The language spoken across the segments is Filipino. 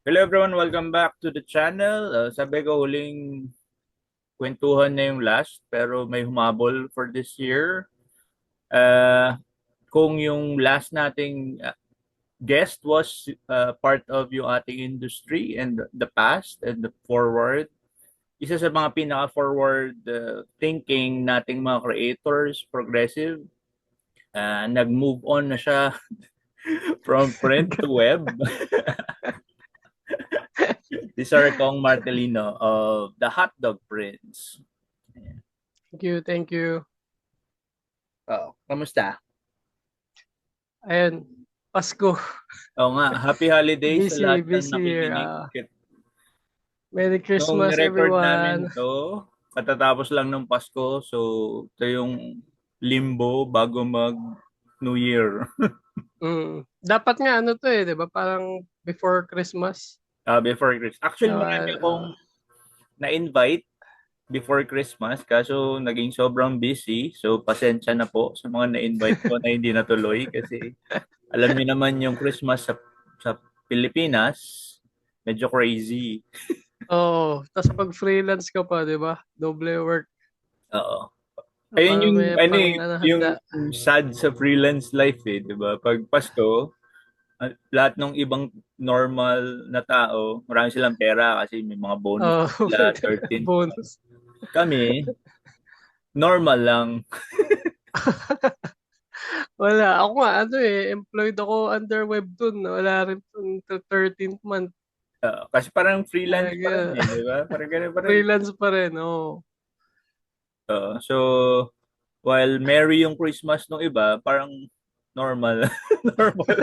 Hello everyone, welcome back to the channel. Sabi ko huling kwentuhan na yung last pero may humabol for this year. Uh, kung yung last nating guest was part of yung ating industry and the past and the forward, isa sa mga pinaka-forward thinking nating mga creators, progressive, nag-move on na siya from print to web. Si Sir Kong Martelino of the Hotdog Prince. Thank you, thank you. Oh, kamusta? Ayun, Pasko. Oo nga, happy holidays sa Busy, lahat ng busy year. nakikinig. Merry Nung Christmas, ni-record namin everyone. to, katatapos lang ng Pasko, so ito yung limbo bago mag New Year. Dapat nga ano to di ba? Parang before Christmas. Before Christmas. Actually, marami akong Uh, na-invite before Christmas, kaso naging sobrang busy. So, pasensya na po sa mga na-invite ko na hindi natuloy kasi alam niyo naman yung Christmas sa Pilipinas, medyo crazy. tas pag freelance ka pa, di ba? Doble work. Oo. Ayun Para yung may ano pang eh, ano, yung handa. sad sa freelance life eh, 'di ba? Pag Pasko, lahat ng ibang normal na tao, marami silang pera kasi may mga bonus Oh, sila, 13th month. bonus. Kami, normal lang. Wala. Ako nga, employed ako under Webtoon. Wala rin until 13th month. Kasi parang freelance pa rin Talaga. eh, 'di ba? Parang ganun pa rin. Freelance pa rin, oh. So, while merry yung Christmas ng iba, parang normal. Normal.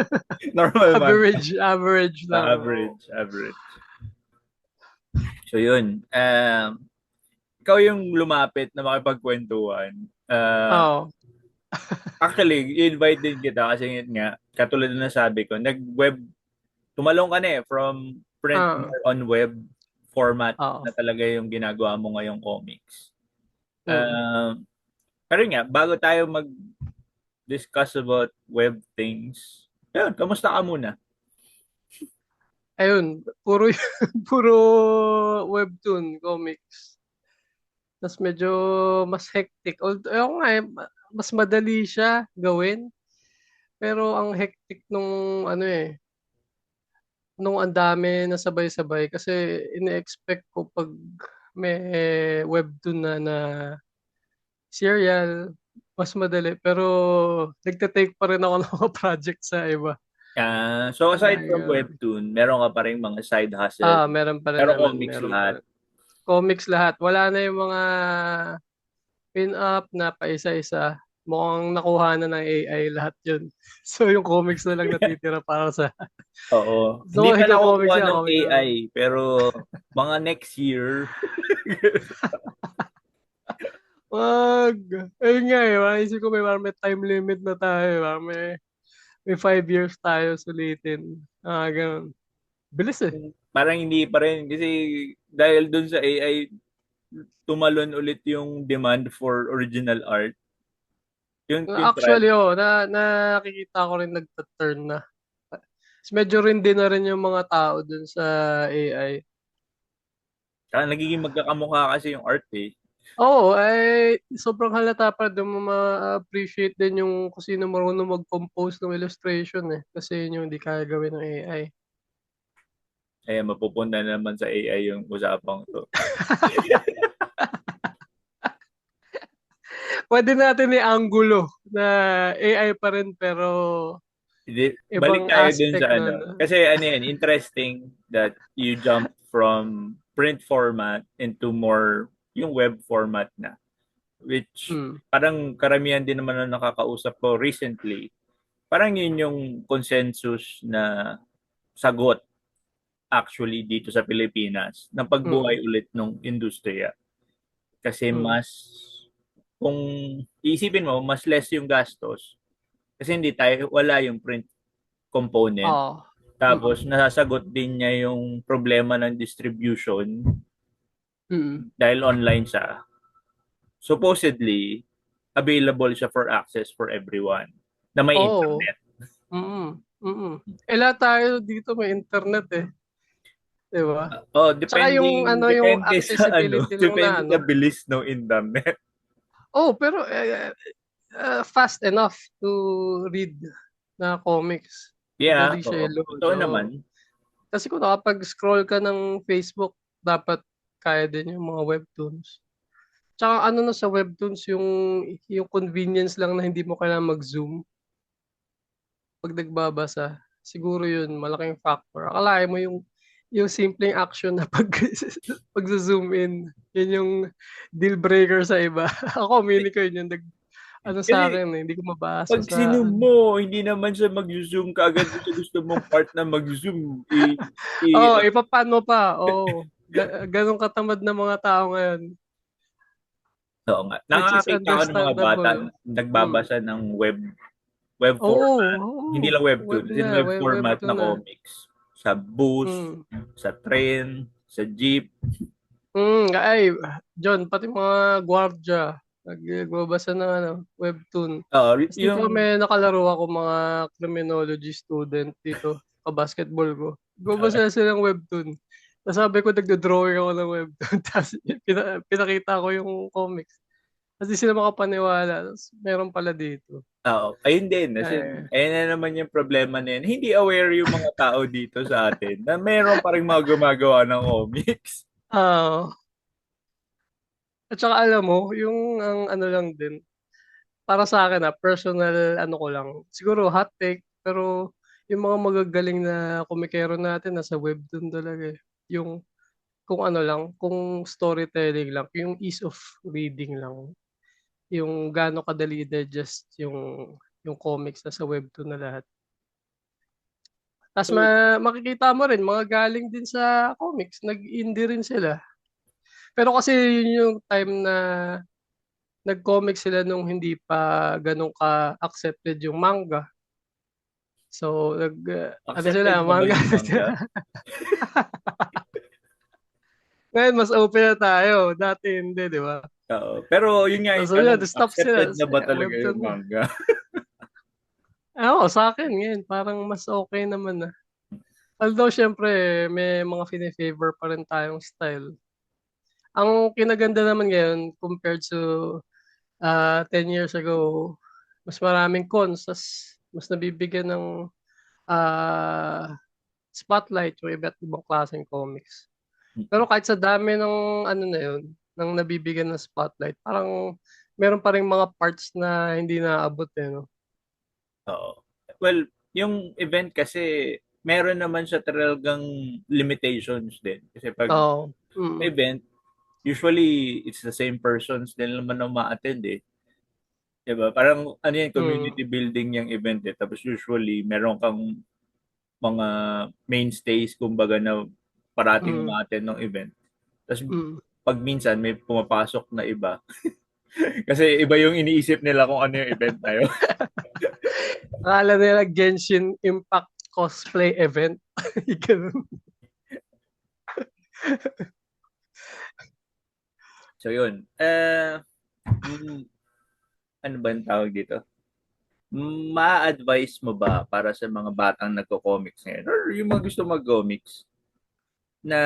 Normal man. Average lang. Oh. Average. So, yun. Ikaw yung lumapit na makipagkwentuhan. Oh. Actually, i-invite din kita kasi yun nga, katulad na sabi ko, nag-web, tumalong ka na eh, from print Ah. more on web format Oo. na talaga yung ginagawa mo ngayong comics. Mm. Um, pero yun nga, bago tayo mag-discuss about web things, yun, kamusta ka muna? Ayun, puro webtoon comics. Tapos medyo mas hectic. Although, ako nga mas madali siya gawin. Pero ang hectic nung nung ang dami na sabay-sabay kasi ine-expect ko pag may webtoon na serial, mas madali. Pero nagte-take pa rin ako ng mga project sa iba. So aside from Ganun. webtoon, meron ka pa rin mga side hustle, Meron pa rin pero naman, comics meron pa lahat. rin. Comics lahat. Wala na yung mga pin-up na paisa-isa. Mukhang nakuha na ng AI lahat yun. So yung comics na lang natitira para sa... Oo. Hindi So pa ikaw-comics nakukuha yan, ng comics na lang. AI, pero mga next year, Wag! Ayun nga maisip ko may time limit na tayo. May 5 years tayo sulitin. Ganun. Bilis eh. parang hindi pa rin kasi dahil dun sa AI tumalon ulit yung demand for original art. Yung trend. Actually, nakikita ko rin nagta-turn na. Medyo rin din na rin yung mga tao dun sa AI. Saka nagiging magkakamukha kasi yung art eh. Oo, sobrang halata pa doon mo ma-appreciate din yung kung sino marunong mag-compose ng illustration eh. Kasi yun yung hindi kaya gawin ng AI. Kaya mapupunta naman sa AI yung usapang to. Pwede natin i-angulo na AI pa rin pero Hindi, balik ibang tayo dun sa aspect ano. nun. Kasi ano yan, interesting that you jump from print format into more yung web format na. Which Hmm. parang karamihan din naman na nakakausap ko recently. Parang yun yung consensus na sagot actually dito sa Pilipinas ng Hmm. pagbuhay ulit ng industriya. Kasi Hmm. kung iisipin mo, mas less yung gastos. Kasi wala yung print component. Oo. Tapos Hmm. nasasagot din niya yung problema ng distribution Hmm. dahil online siya. Supposedly, available siya for access for everyone na may Oo. internet. Mm. Mm. Lahat tayo dito may internet eh. 'di ba? Oh, Tsaka yung ano, yung depende sa ano, accessibility lang na depende sa ano. bilis ng internet. Oh, pero fast enough to read na comics. Yeah, Madali siya oo. i-load, Totoo oo. naman. Kasi kung nakapag-scroll ka ng Facebook, dapat kaya din yung mga webtoons. Tsaka ano na sa webtoons, yung convenience lang na hindi mo kailangan mag-zoom pag nagbabasa. Siguro yun, malaking factor. Akalain mo yung simpleng action na pag-zoom in, yun yung deal breaker sa iba. Ako, mini ko yun yung ano sa Kasi akin eh, hindi ko mabasa pag sa sinum ano. mo, hindi naman siya mag-zoom kaagad sa gusto mong part na mag-zoom. Oo, ipapano pa. Oo. Ganong katamad na mga tao ngayon, Oo nga. which is Nakakakita ako ng mga bata understandable. na Mm. nagbabasa ng web Oo, format. Hindi oo. lang Web webtoon, as na, in web format webtoon na na. comics. Sa bus, Mm. sa train, sa jeep. Ay, John, pati mga gwardya, nagbabasa ng ano, webtoon. Oo, Tapos dito yung may nakalaro ako mga criminology student dito, basketball ko. Nagbabasa sila ng webtoon. Tapos sabi ko, nagdo-drawing ako ng webtoon. Tapos pinakita ko yung comics. Tapos di sila makapaniwala. Tapos meron pala dito. ayun din. As in, Eh, ayun na naman yung problema na yun. Hindi aware yung mga tao dito sa atin na meron pa rin mga gumagawa ng comics. ah, at saka alam mo, yung ang ano lang din, para sa akin personal ano ko lang, siguro hot take, pero yung mga magagaling na komikero natin nasa webtoon talaga eh. Yung kung ano lang, kung storytelling lang, yung ease of reading lang, yung gaano kadali digest yung comics na sa webtoon na lahat. Tapos So, makikita mo rin mga galing din sa comics, nag-indie rin sila. Pero kasi yun yung time na nag-comics sila nung hindi pa ganun ka-accepted yung manga. So, ano accepted sila, na ba manga yung na manga? sila. Ngayon, mas open na tayo. Dati hindi, di ba? Oo. Pero yun nga yung So, tanong, yun, stop accepted sila. na ba talaga yung Webtoon na. manga? Oo, sa akin ngayon, parang mas okay naman na. Although, syempre, may mga fini-favor pa rin tayong style. Ang kinaganda naman ngayon, compared to 10 years ago, mas maraming cons, mas nabibigyan ng ah, spotlight yung iba't ibang klaseng comics. Pero kahit sa dami ng ano na yun, ng nabibigyan ng spotlight, parang meron pa ring mga parts na hindi naaabot eh, no? Oo. Well, yung event kasi, meron naman siya talagang limitations din. Kasi pag Oo. event, usually it's the same persons din naman na ma-attend eh. Diba? Parang ano yan, Mm. community building yung event eh. Tapos usually, meron kang mga mainstays, kumbaga na parating Mm. ma-attend ng event. Tapos Mm. pag minsan may pumapasok na iba. Kasi iba yung iniisip nila kung ano yung event na yun. Akala nila Genshin Impact cosplay event. Ganun. So yun. Mm, ano ba yung tawag dito? Ma-advise mo ba para sa mga batang nagko-comics ngayon or yung mga gusto mag-comics na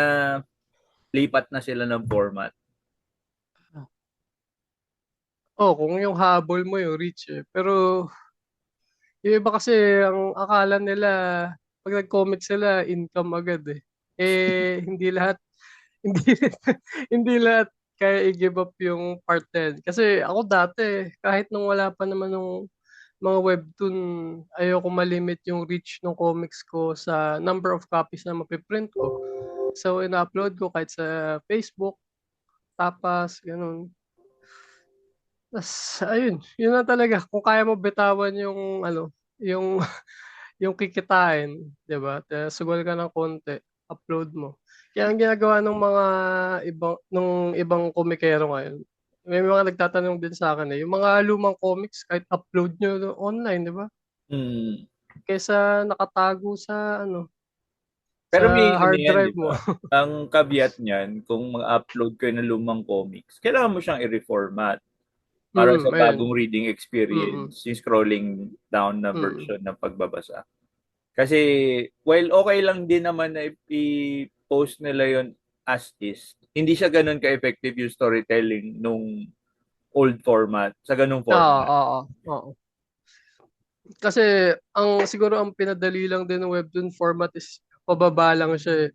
lipat na sila ng format? Oh, kung yung habol mo yung reach eh. Pero yung iba kasi ang akala nila pag nag-comic sila income agad eh. Hindi lahat hindi hindi lahat kaya i-give up yung part 10. Kasi ako dati kahit nung wala pa naman nung mga webtoon, ayoko malimit yung reach ng comics ko sa number of copies na mapiprint ko. So, ina-upload ko kahit sa Facebook, tapas, ganun. Tas, ayun, yun na talaga. Kung kaya mo bitawan yung, ano, yung, yung kikitain, di ba? Sugal ka ng konti, upload mo. Kaya ang ginagawa ng mga ibang komikero ngayon, may mga nagtatanong din sa akin yung mga lumang comics, kahit upload nyo online, di ba? Hmm. Kaysa nakatago sa ano Pero may sa ano hard yan, di drive mo. ba? Ang caveat niyan, kung mag-upload kayo ng lumang comics, kailangan mo siyang i-reformat para sa Ayun. bagong reading Mm. experience, yung scrolling down na Mm. version ng pagbabasa. Kasi, while okay lang din naman na post nila yon as is, hindi siya ganun ka-effective yung storytelling nung old format, sa ganung Oo, format. oo, oo. Kasi siguro ang pinadali lang din ng webtoon format is pababa lang siya eh.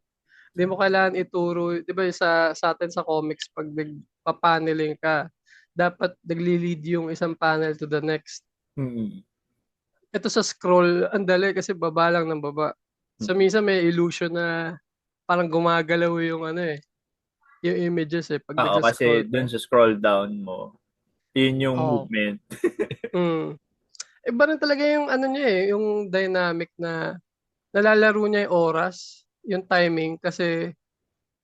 Hindi mo kailangan ituro, 'di ba sa atin sa comics pag nagpa-paneling ka, dapat nagli-lead yung isang panel to the next. Mm. Ito sa scroll, ang dali kasi baba lang ng baba. So minsan may illusion na parang gumagalaw yung ano eh, yung images eh pag Oo, nagsa-scroll kasi dun ka. sa scroll down mo, yun yung Oh. movement. Mm. Iba rin talaga yung ano niya eh, yung dynamic na nalalaro niya yung oras, yung timing kasi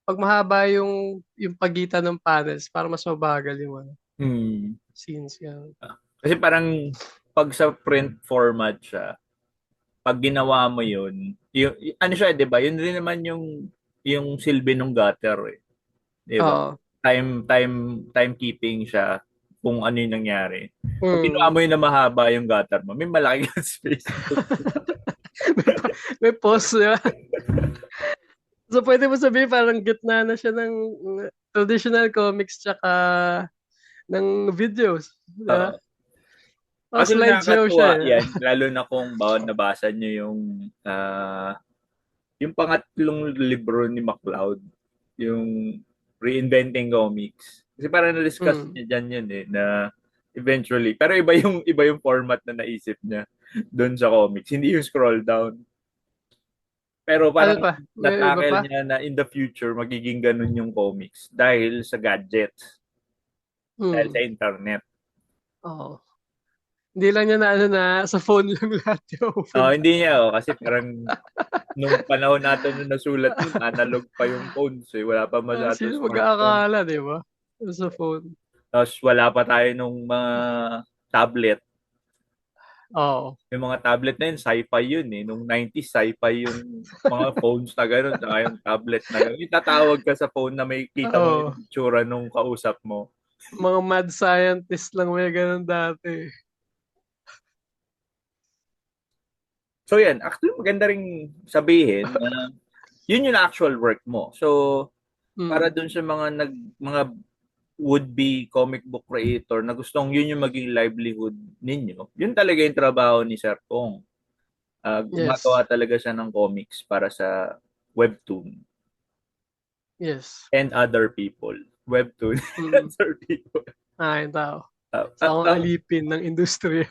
pag mahaba yung pagitan ng panels para mas mabagal yung ano, Hmm. scenes yan. Kasi parang pag sa print format siya, pag ginawa mo yun, ano siya, 'di ba? Yun rin naman yung silbi ng gutter eh, 'di ba? Oo. Timekeeping siya kung ano yung nangyari. Pag ginawa Mm. mo yun na mahaba yung gutter mo, may malaki kang space. May pause niya. So pwede mo sabihin parang gitna na siya ng traditional comics tsaka ng videos, di ba? Oo. Oh, Actually, slideshow siya nakakatuwa eh. yan, lalo na kung nabasa nyo yung pangatlong libro ni MacLeod, yung Reinventing Comics. Kasi parang na-discuss Mm. niya dyan yun eh, na eventually, pero iba yung format na naisip niya doon sa comics. Hindi yung scroll down. Pero Ano parang pa? May iba natakel pa? niya na in the future, magiging ganun yung comics dahil sa gadgets, dahil sa Mm. internet. Oo. Hindi lang niya na ano na sa phone lang lahat yung open. Hindi niya, kasi parang nung panahon natin nung nasulat yun, analog pa yung phones eh. Wala pa masyadong Sino smartphone. mag-aakala, di ba? Sa phone. Tapos wala pa tayo nung mga tablet. Oo. Yung mga tablet na yun, sci-fi yun eh. Nung 90s, sci-fi yung mga phones na gano'n, saka yung tablet na gano'n. Yung tatawag ka sa phone na may kita mo yung Oo. itsura nung kausap mo. Mga mad scientist lang may ganun dati. So yan, actually maganda ring sabihin na yun yung actual work mo. So, para Mm. dun sa mga would-be comic book creator na gustong yun yung maging livelihood ninyo, yun talaga yung trabaho ni Sir Pong. Yes. Gumagawa talaga siya ng comics para sa webtoon Yes. and other people. Webtoon and Mm. other people. Yung tao. Uh, Sa uh, akong uh, alipin ng industriya.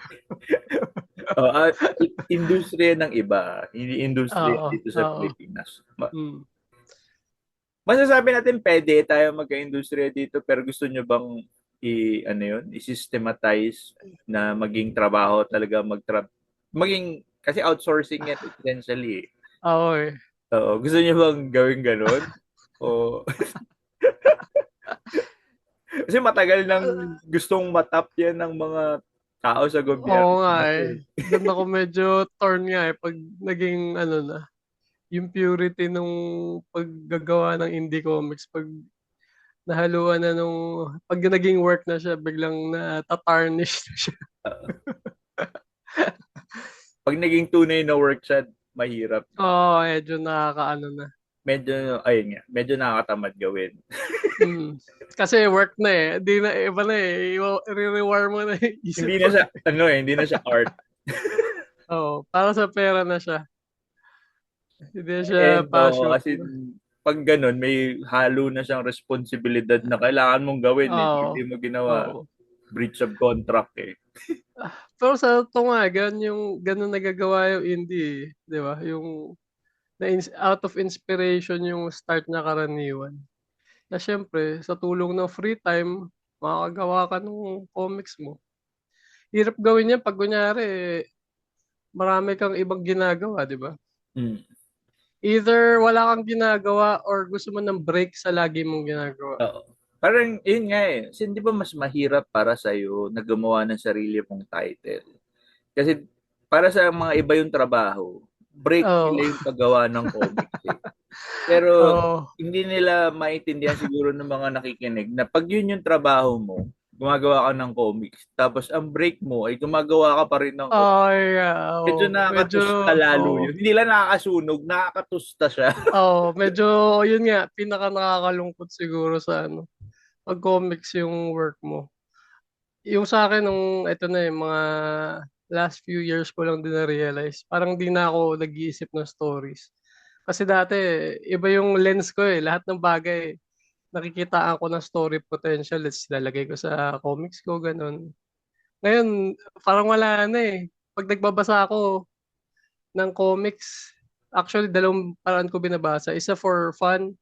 uh, uh, industriya ng iba, hindi industriya Oo. dito sa Oo. Pilipinas. Mm. Masasabi natin pwede tayo magka-industriya dito pero gusto nyo bang ano yun, i-systematize na maging trabaho talaga maging kasi outsourcing yan essentially eh. Oo eh. Oo, gusto niyo bang gawin ganun? O kasi matagal nang gustong matap yan ng mga tao sa Oo gobyerno nga natin. eh. Doon ako medyo torn nga eh. Pag naging ano na, yung purity nung paggagawa ng indie comics, pag nahaluan na pag naging work na siya, biglang na-tarnish na siya. Pag naging tunay na work siya, mahirap. Oo, medyo nakakaano na. Ayun nga, medyo nakakatamad gawin. Mm. Kasi work na eh. Di na, iba na eh. I-rewire mo na yung isip Hindi na mo. siya, hindi na siya art. Oo, para sa pera na siya. Hindi na siya passion. Kasi pag ganun, may halo na siyang responsibilidad na kailangan mong gawin eh. Oo. Hindi mo ginawa. Oo. Breach of contract eh. Pero sa ito nga, ganun nagagawa yung indie, eh. Di ba? Yung out of inspiration yung start niya karaniwan. Na syempre, sa tulong ng free time, makakagawa ka ng comics mo. Hirap gawin yan pag kunyari, marami kang ibang ginagawa, di ba? Hmm. Either wala kang ginagawa or gusto mo ng break sa lagi mong ginagawa. Oo. Parang, yun nga eh. Kasi di ba mas mahirap para sa'yo na gumawa ng sarili mong title? Kasi para sa mga iba yung trabaho, break Oo. nila yung paggawa ng comics eh. Pero Oo. hindi nila maintindihan siguro ng mga nakikinig na pag yun yung trabaho mo, gumagawa ka ng comics. Tapos ang break mo ay gumagawa ka pa rin ng comics. Ay, Medyo medyo, nakakatusta lalo oh, yun. Hindi lang nakakasunog, nakakatusta siya. medyo, yun nga, pinaka nakakalungkot siguro sa ano, pag comics yung work mo. Yung sa akin, nung, ito na yung mga last few years ko lang din na-realize, parang di na ako nag-iisip ng stories. Kasi dati, iba yung lens ko eh, lahat ng bagay, nakikitaan ko ng story potential, let's lalagay ko sa comics ko, ganun. Ngayon, parang wala na eh. Pag nagbabasa ako ng comics, actually, dalawang paraan ko binabasa. Isa for fun,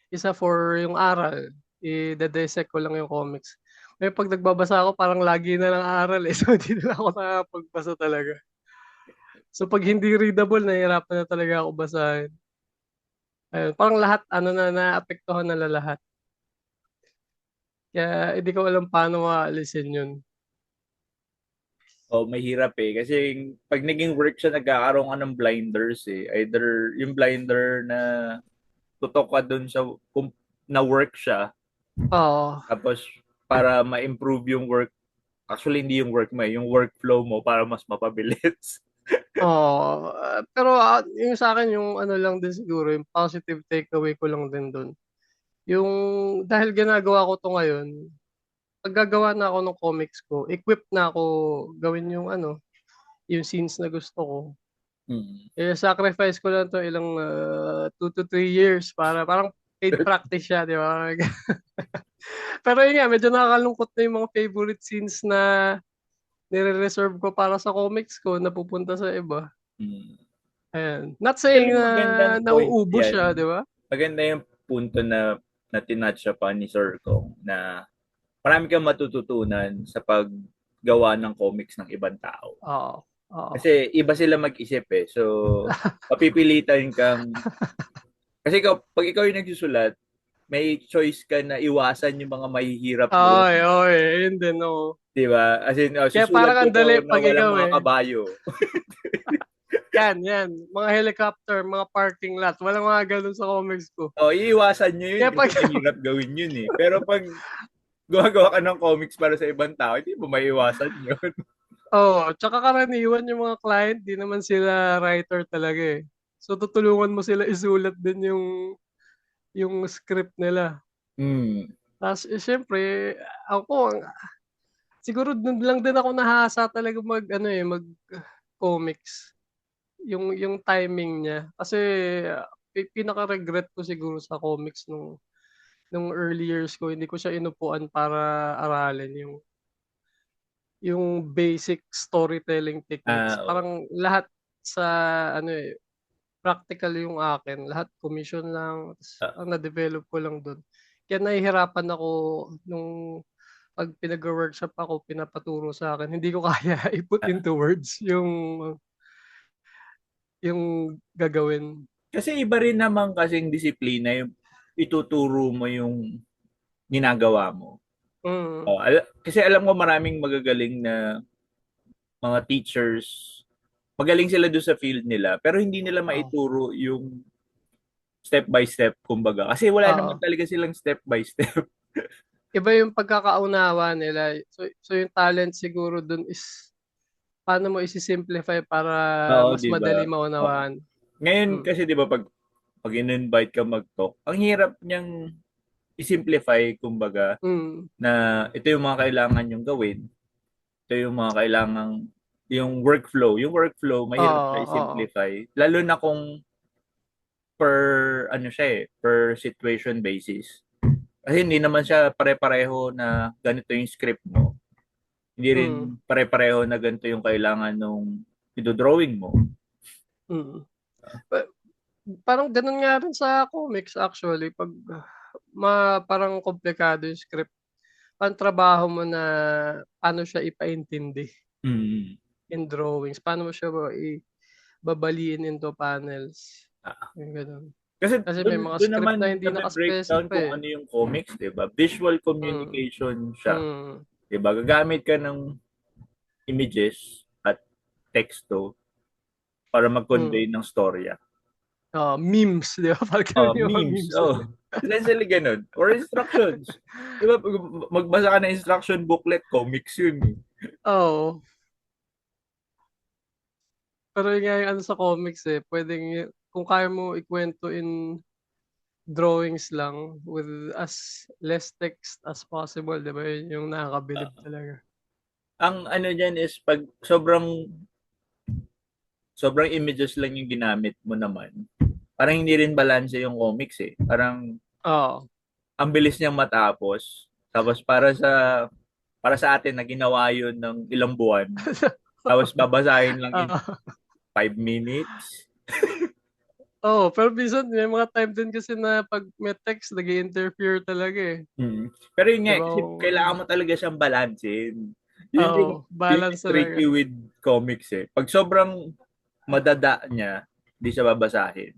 isa for yung aral. I-dissect ko lang yung comics. Ngayon, pag nagbabasa ako, parang lagi na lang aral eh. So, hindi na ako nakapagbasa talaga. So, pag hindi readable, nahihirapan na talaga ako basahin. Ayun, parang lahat, ano na, naapektuhan na lahat. Kaya, hindi ko alam paano maalisin yun. Oh, mahirap eh. Kasi pag naging work siya, nagkakaroon ka ng blinders eh. Either yung blinder na tutok ka dun sa kung na work siya, Oo. tapos para ma-improve yung work, actually hindi yung work mo eh, yung workflow mo para mas mapabilis. Oo. Pero yung sa akin, yung ano lang din siguro, yung positive takeaway ko lang din doon. Yung dahil ginagawa ko to ngayon, pag gagawa na ako ng comics ko, equipped na ako gawin yung ano, yung scenes na gusto ko. Hmm. Eh, sacrifice ko lang to ilang 2 to 3 years para parang paid practice siya, di ba? Pero yun nga, medyo nakakalungkot na yung mga favorite scenes na nire-reserve ko para sa comics ko na pupunta sa iba. Hmm. Ayan. Not saying Actually, na magandang point nauubos siya, yan. di ba? Maganda yung punto na tinatch pa ni Sir Kong na marami kang matututunan sa paggawa ng comics ng ibang tao. Oo. Oo. Kasi iba sila mag-isip eh. So, papipilitan kang... Kasi pag ikaw yung nagsusulat, may choice ka na iwasan yung mga mahihirap doon. Oy, oy, yun din, oo. Di ba? As in, Kaya susulat parang ko ang to dali na pag walang ikaw mga eh. kabayo. Yan, yan. Mga helicopter, mga parking lot. Walang mga ganun sa comics ko. O, iiwasan nyo yun Kaya kasi pag, mahirap gawin yun eh. Pero pag gumagawa ka ng comics para sa ibang tao, hindi mo maiiwasan yun. tsaka karaniwan yung mga client, di naman sila writer talaga eh. So, tutulungan mo sila isulat din yung script nila. Hmm. Tapos, syempre, ako, siguro dun lang din ako nahasa talaga ano mag comics. Yung timing niya. Kasi, pinaka-regret ko siguro sa comics nung early years ko, hindi ko siya inupuan para aralin yung basic storytelling techniques. Oo. Parang lahat sa ano practical yung akin. Lahat commission lang. Tas, Ah, ang na-develop ko lang doon. Kaya nahihirapan ako nung pag pinag-workshop ako, pinapaturo sa akin. Hindi ko kaya i-put ah. into words yung gagawin. Kasi iba rin naman kasing disiplina yung ituturo mo yung ginagawa mo. Mm. Oh, kasi alam ko maraming magagaling na mga teachers, magaling sila doon sa field nila, pero hindi nila Oo. maituro yung step by step, kumbaga. Kasi wala naman Oo. talaga silang step by step. Iba yung pagkakaunawa nila. So yung talent siguro dun is paano mo isi-simplify para Oo, mas di madali ba? Oo. maunawaan. Ngayon Mm. kasi di ba pag in-invite ka mag-talk, ang hirap niyang i-simplify, kumbaga, Mm. na ito yung mga kailangan yung gawin, ito yung mga kailangan, yung workflow, mahirap siya Oo, oo. i-simplify. Lalo na kung ano siya per situation basis. Kasi hindi naman siya pare-pareho na ganito yung script mo. Hindi rin Mm. pare-pareho na ganito yung kailangan nung drawing mo. Mm. Pa- Parang ganun nga rin sa comics actually. Pag parang komplikado yung script, ang trabaho mo na paano siya ipaintindi Mm. in drawings. Paano mo siya babaliin into panels. Ah, Yung ganun. kasi Kasi may doon mga doon script naman na hindi na-breakdown nakaspecify kung eh. ano yung comics, 'di ba? Visual Mm. communication siya. Mm. 'Di ba? Gagamit ka ng images at texto para Mm. mag-convey ng storya. Memes, di ba? Parang ganun yung mga Memes. memes. Oh. Essentially ganun. Or instructions. Diba, magbasa ka ng instruction booklet, comics yun. Eh. Oo. Pero yun nga yung ano sa comics eh, pwedeng kung kaya mo ikwento in drawings lang with as less text as possible, di ba? Yun yung nakakabilib talaga. Ang ano dyan is pag sobrang images lang yung ginamit mo naman, parang hindi rin balanse yung comics eh. Parang Oo. ang bilis niyang matapos. Tapos para sa atin na ginawa yun ng ilang buwan. Tapos babasahin lang in Oo. 5 minutes. Oo, pero minsan may mga time din kasi na pag may text, nag-interfere talaga eh. Mm. Pero yun Di nga, ba? kasi kailangan mo talaga siyang balansin. Oo, Yun yung balance talaga. tricky with comics eh. Pag sobrang madada niya, di siya babasahin.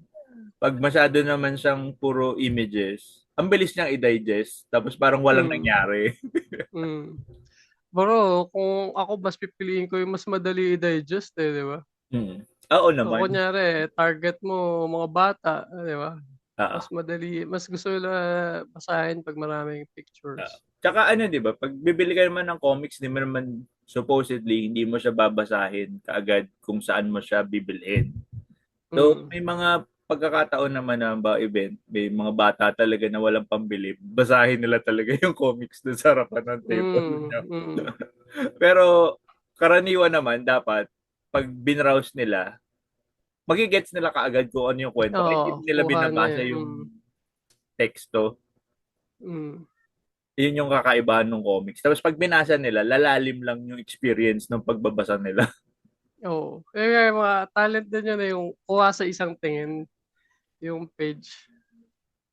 Pag masyado naman siyang puro images, ang bilis niyang i-digest, tapos parang walang Mm, nangyari. mm. Pero kung ako mas pipiliin ko yung mas madali i-digest eh, di ba? Mm. Oo So, naman. kunyari, target mo mga bata, di ba? Oo. Mas madali, mas gusto nila basahin pag maraming Oo. pictures. Tsaka ano, di ba, pag bibili ka naman ng comics, di mo naman supposedly, hindi mo siya babasahin kaagad kung saan mo siya bibilhin. So, Mm. may mga pagkakataon naman na ba event, may mga bata talaga na walang pambili, basahin nila talaga yung comics doon sa harapan ng table Mm, niya. mm. Pero karaniwan naman dapat pag binrowse nila, magigets nila kaagad kung ano yung kwento. Kahit Oo, hindi nila kuha na binabasa eh. yung teksto, Mm. yun yung kakaibahan ng comics. Tapos pag binasa nila, lalalim lang yung experience ng pagbabasa nila. Oo. Kaya mga talent din yun eh, yung kuha sa isang tingin, yung page.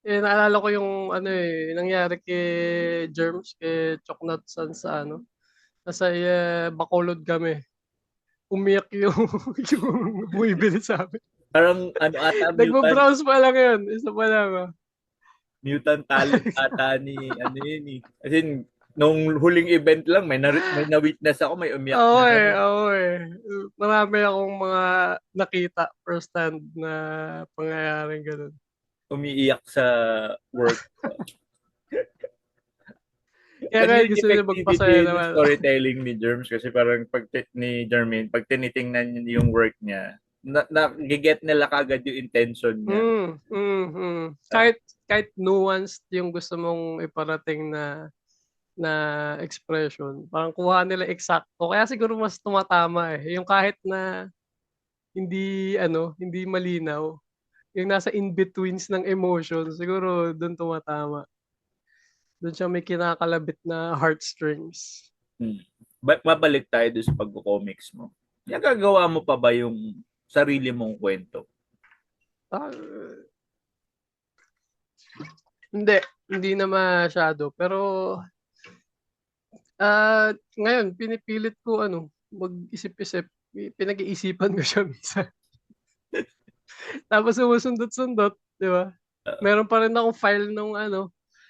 Eh, naalala ko yung ano eh, nangyari kay Germs, kay Choknat San sa ano, nasa Bacolod kami. Umiyak yung, yung bumibili sa amin. Parang ano ata, Nagbo-browse pa lang yun, isa pa lang. Oh. mutant talent ata ni ano yun eh. As in, nung huling event lang, may na-witness ako, may umiyak Oo na eh, gano'n. oo eh. Marami akong mga nakita first hand na pangyayaring ganun. Umiiyak sa work. Kaya Ano ngayon yung gusto nila magpasaya effectivity ng naman. storytelling ni Germs kasi parang ni Jermaine, pag tinitingnan niyo yung work niya, na-get nila kagad yung intention niya. Mm, mm, mm. Ah, Kahit nuanced yung gusto mong iparating na expression, parang kuha nila eksakto. Kaya siguro mas tumatama eh. Yung kahit na hindi malinaw, yung nasa in-betweens ng emotion, siguro doon tumatama. Doon siya may kinakalabit na heartstrings. hmm. Mabalik tayo doon sa pagko-comics mo. Nagagawa mo pa ba yung sarili mong kwento? Ah, hindi, hindi na masyado. Pero ngayon pinipilit ko mag-isip-isip. Pinag-iisipan ko siya minsan. Tapos sumusundot-sundot, di ba? Ah, Meron pa rin akong file nung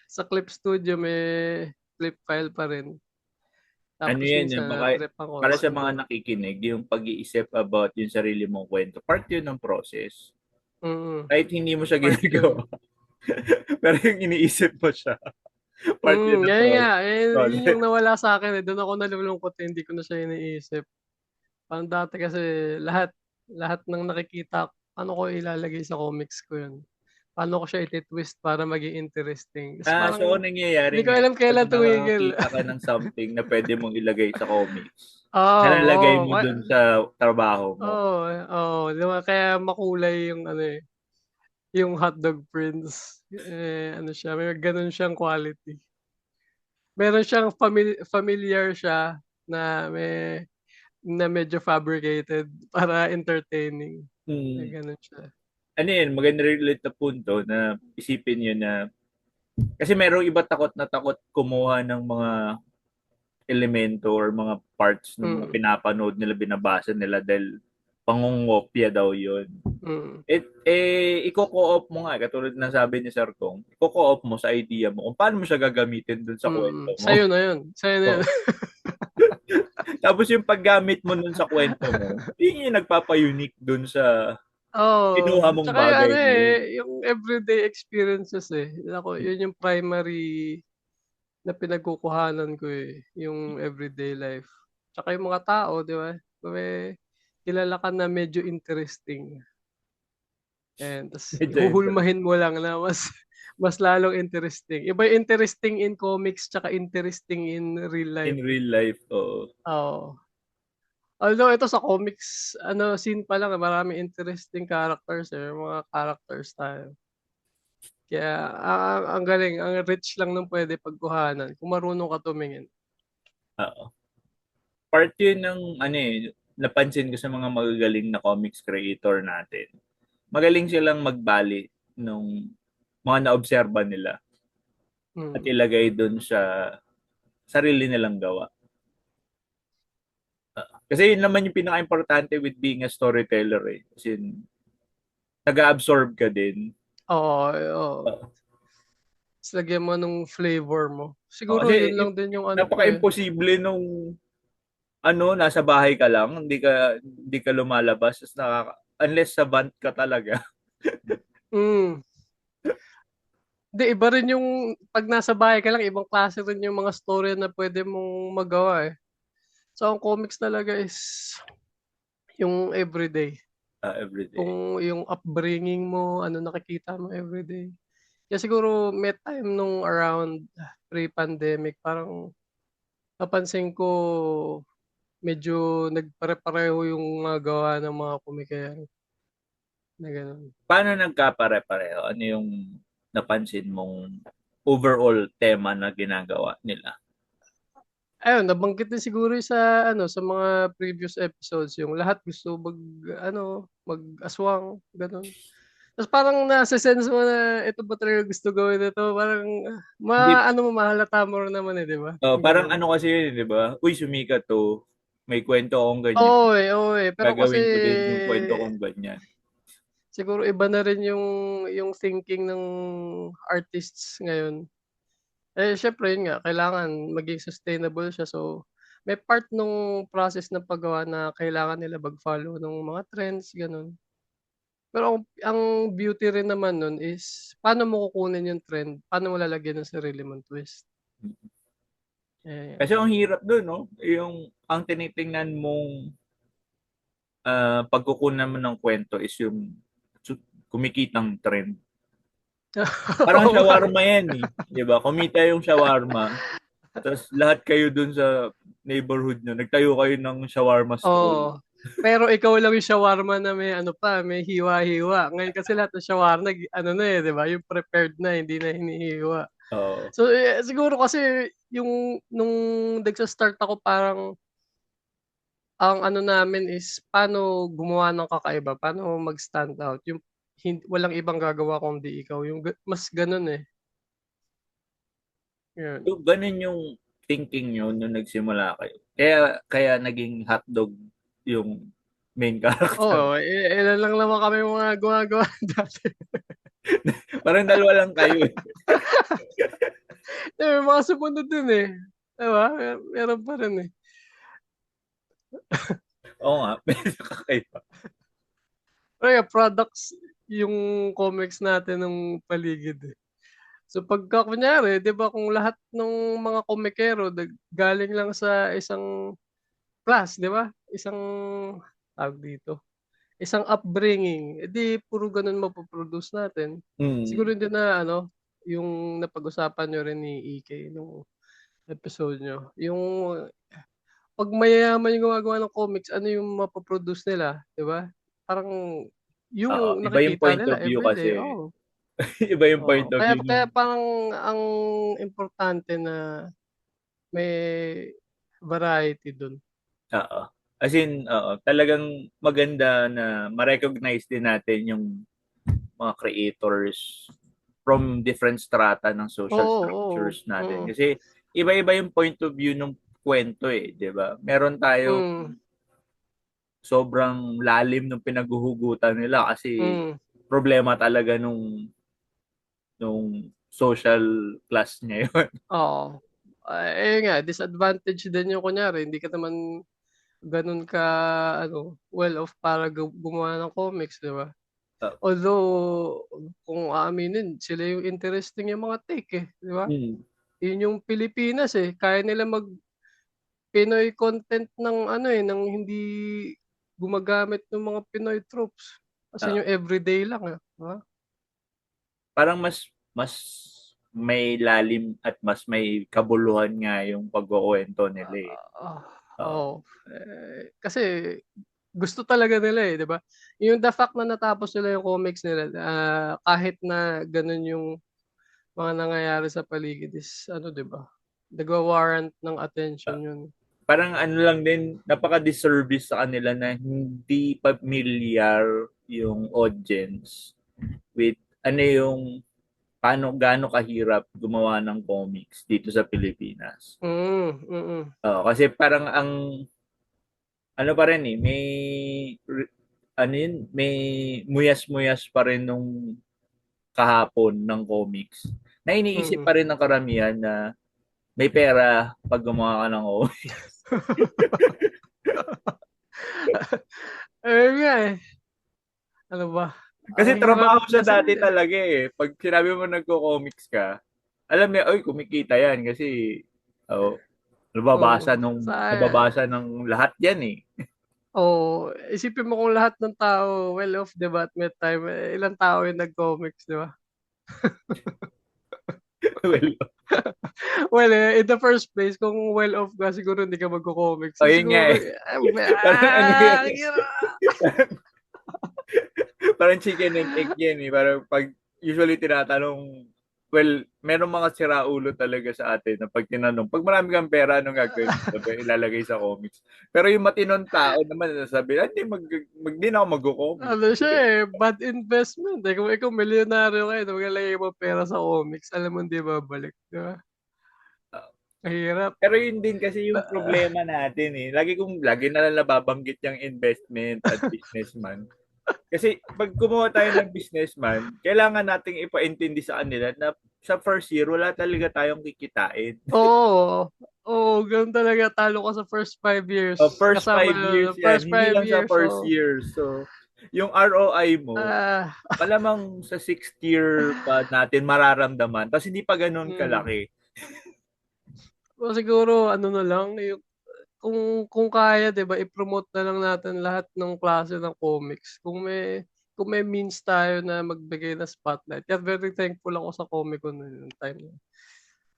sa Clip Studio, may clip file pa rin. ano Tapos yan, minsan baka trip ako, para sa mga sundot. nakikinig, yung pag-iisip about yung sarili mong kwento, part yun ng process. Mm, Kahit hindi mo siya part yun. ginagawa, pero yung iniisip mo siya, part yun ng Yan nga. Yun yung process. nawala sa akin eh. Doon ako nalulungkot eh. Hindi ko na siya iniisip. Parang dati kasi lahat, lahat ng nakikita, paano ko ilalagay sa comics ko yun? Paano ko siya iti-twist para maging interesting? Tapos So parang, ang nangyayari hindi ko ngayon, alam pag kailan tumigil. nakakita ka ng something na pwede mong ilagay sa comics, Oo, nalalagay mo oo. dun sa trabaho mo. Oo, oo. Di ba? Kaya makulay yung yung Hotdog Prince. Siya, may ganun siyang quality. Meron siyang familiar siya na medyo fabricated para entertaining. Hmm. Ganun siya. Ano yun, maganda rin ulit na punto na isipin yun na, kasi merong iba takot na takot kumuha ng mga elemento or mga parts ng mga Mm, pinapanood nila, binabasa nila dahil pangungopia daw yun. mm, Iko-co-op mo nga, katulad na sabi ni Sir Kong, iko-co-op mo sa idea mo kung paano mo siya gagamitin dun sa kwento mo. Sa'yo na yun. Sa'yo na yun. Oh. Tapos yung paggamit mo nun sa kwento mo, yun yung nagpapa-unique dun sa... kinuha Oo, mong tsaka yung bagay ano na yun. yung everyday experiences Ako, yun yung primary na pinagkukuhanan ko yung everyday life. Tsaka yung mga tao, di ba? May kilala ka na medyo interesting. And tas Medyo interest. huhulmahin mo lang na mas mas lalong interesting. Iba yung interesting in comics tsaka interesting in real life. In real life, oo. Oo. Although ito sa comics, scene pa lang, maraming interesting characters mga characters tayo. Kaya ang galing, ang rich lang ng pwede pagkuhanan kung marunong ka tumingin. Oo. Part yun ng ano napansin ko sa mga magagaling na comics creator natin. Magaling silang magbali nung mga naobserba nila at Hmm. ilagay dun sa sarili nilang gawa. Kasi yun naman yung pinaka-importante with being a storyteller eh. Kasi nag-absorb ka din. Oo, oo. Uh, Tapos lagyan mo nung flavor mo. Siguro kasi yun lang din yung ano ko napaka-imposible nung nasa bahay ka lang, hindi ka lumalabas, unless sa band ka talaga. Hmm. Hindi, iba rin yung pag nasa bahay ka lang, ibang klase rin yung mga story na pwede mong magawa. So, ang comics talaga is yung everyday. Everyday. Kung yung upbringing mo, ano nakikita mo everyday. Kaya siguro may time nung around pre-pandemic, parang napansin ko medyo nagpare-pareho yung mga gawa ng mga komikero na gano'n. Paano nagkapare-pareho? Ano yung napansin mong overall tema na ginagawa nila? Ayun, nabanggit din siguro yung sa mga previous episodes, yung lahat gusto mag-aswang, gano'n. Tapos parang nase-sense mo na ito ba talaga gusto gawin nito, parang Hindi, mahalata mo rin naman 'di ba? Yung parang gano'n. ano kasi yun, di ba? Uy, sumikat to. May kwento akong ganyan. Oo, pero kasi Gagawin ko din yung kwento kong ganyan. siguro iba na rin yung thinking ng artists ngayon. Siyempre yun nga, kailangan maging sustainable siya. So, may part nung process ng paggawa na kailangan nila mag-follow ng mga trends, gano'n. Pero ang beauty rin naman nun is paano mo kukunin yung trend, paano mo lalagyan ng sarili mong twist. Kasi Eh, ang hirap dun, no? Yung ang tinitingnan mong pagkukunan mo ng kwento is yung kumikitang trend. Parang oo nga shawarma yan eh. Di ba? Kumita yung shawarma. Tapos lahat kayo dun sa neighborhood nyo, nagtayo kayo ng shawarma stall. Oo. Pero ikaw lang yung shawarma na may hiwa-hiwa. Ngayon kasi lahat ng shawarma, 'di ba, yung prepared na, hindi na hinihiwa. Oo. So, siguro kasi yung nung nagsa-start ako parang ang ano namin is paano gumawa ng kakaiba, paano mag-stand out, yung walang ibang gagawa kundi ikaw, yung mas gano'n, 'yun. So, ganun yung thinking nyo nung nagsimula kayo. Kaya naging hotdog yung main character. Oo, ilan lang naman kami mga gumagawa dati. Parang dalawa lang kayo eh. May mga sumunod din, 'di ba? Meron pa rin, Oo nga, pero kakaiba. Pero yeah, products yung comics natin ng paligid, So pagka kunyari, 'di ba kung lahat ng mga komikero galing lang sa isang class, 'di ba? Isang tawag dito, isang upbringing, puro gano'n mapo-produce natin. Mm. Siguro din na yung napag-usapan niyo rin ni EK nung episode niyo, yung 'pag mayayaman yung gumagawa ng comics, ano yung mapo-produce nila, 'di ba? Parang Oo, yung iba yung nakikita point nila of view everyday, kasi. oo. Iba yung point Oo, of kaya view kaya nung parang ang importante na may variety dun. oo. As in, oo, talagang maganda na ma-recognize din natin yung mga creators from different strata ng social Oo, oo, structures natin. mm, Kasi iba-iba yung point of view ng kwento eh, 'di ba? Meron tayo hmm, sobrang lalim ng pinaghuhugutan nila kasi hmm, problema talaga nung social class niya yun. oo. Nga disadvantage din yung kunyari hindi ka naman ganun ka well off para gumawa ng comics, 'di ba? Although, kung aaminin, sila yung interesting yung mga take eh, di ba? Mm. Yun yung Pilipinas eh, kaya nila mag Pinoy content ng ano eh, ng hindi gumagamit ng mga Pinoy tropes. Kasi Ah, yung everyday lang eh. Di ba? parang mas may lalim at mas may kabuluhan nga yung pagkukuwento nila eh. Ah, Oo. oh. Kasi gusto talaga nila eh, di ba? Yung the fact na natapos nila yung comics nila, kahit na ganun yung mga nangyayari sa paligid is ano, di ba? Nagwa-warrant ng attention yun. Parang ano lang din, napaka-disservice sa kanila na hindi familiar yung audience with ano yung gaano kahirap gumawa ng comics dito sa Pilipinas. Mm. Kasi parang ang ano pa rin eh, ano yun, may muyas-muyas pa rin nung kahapon ng comics. Na iniisip Mm. pa rin ng karamihan na may pera pag gumawa ka ng comics. Ayun nga eh. Ano ba? Ang Kasi hirap trabaho siya kasi, dati talaga eh. Pag sinabi mo nagko-comics ka, alam niya, oy, kumikita yan kasi oh, oo, nababasa ng lahat yan eh. isipin mo kung lahat ng tao well off, di ba, at may time, ilang tao yung nag-comics, di ba? Well, Well, in the first place, kung well off ka, siguro hindi ka magko-comics. ayun nga Siguro, eh. Parang ano yan ang eh. hirap. Parang chicken and egg yan eh. Parang pag usually tinatanong, well, meron mga siraulo talaga sa atin na pag tinanong, pag marami kang pera, anong gagawin mo? Sabi, ilalagay sa comics. Pero yung matinong tao naman, sabi, hindi, di na ako mag-comics. Ano siya eh, bad investment. Eh. Kung ikaw milyonaryo kayo, maglalagay mo pera sa comics, alam mo hindi babalik, di ba? Mahirap. Pero yun din kasi yung problema natin eh. Lagi na lang nababanggit yung investment at businessman. Kasi pag kumuha tayo ng businessman, kailangan nating ipaintindi sa kanila na sa first year, wala talaga tayong kikitain. Oo. Oo, ganun talaga. Talo ka sa first 5 years. First Kasama 5 years yung yan, first hindi five lang sa years. first So, year. So, yung ROI mo, ah, malamang sa sixth year pa natin mararamdaman. Tapos hindi pa ganun mm. kalaki. O siguro, ano na lang, yung, kung kaya, 'di ba, i-promote na lang natin lahat ng klase ng comics. Kung may means tayo na magbigay ng spotlight. Kaya very thankful ako sa Comic Con noong time na yun.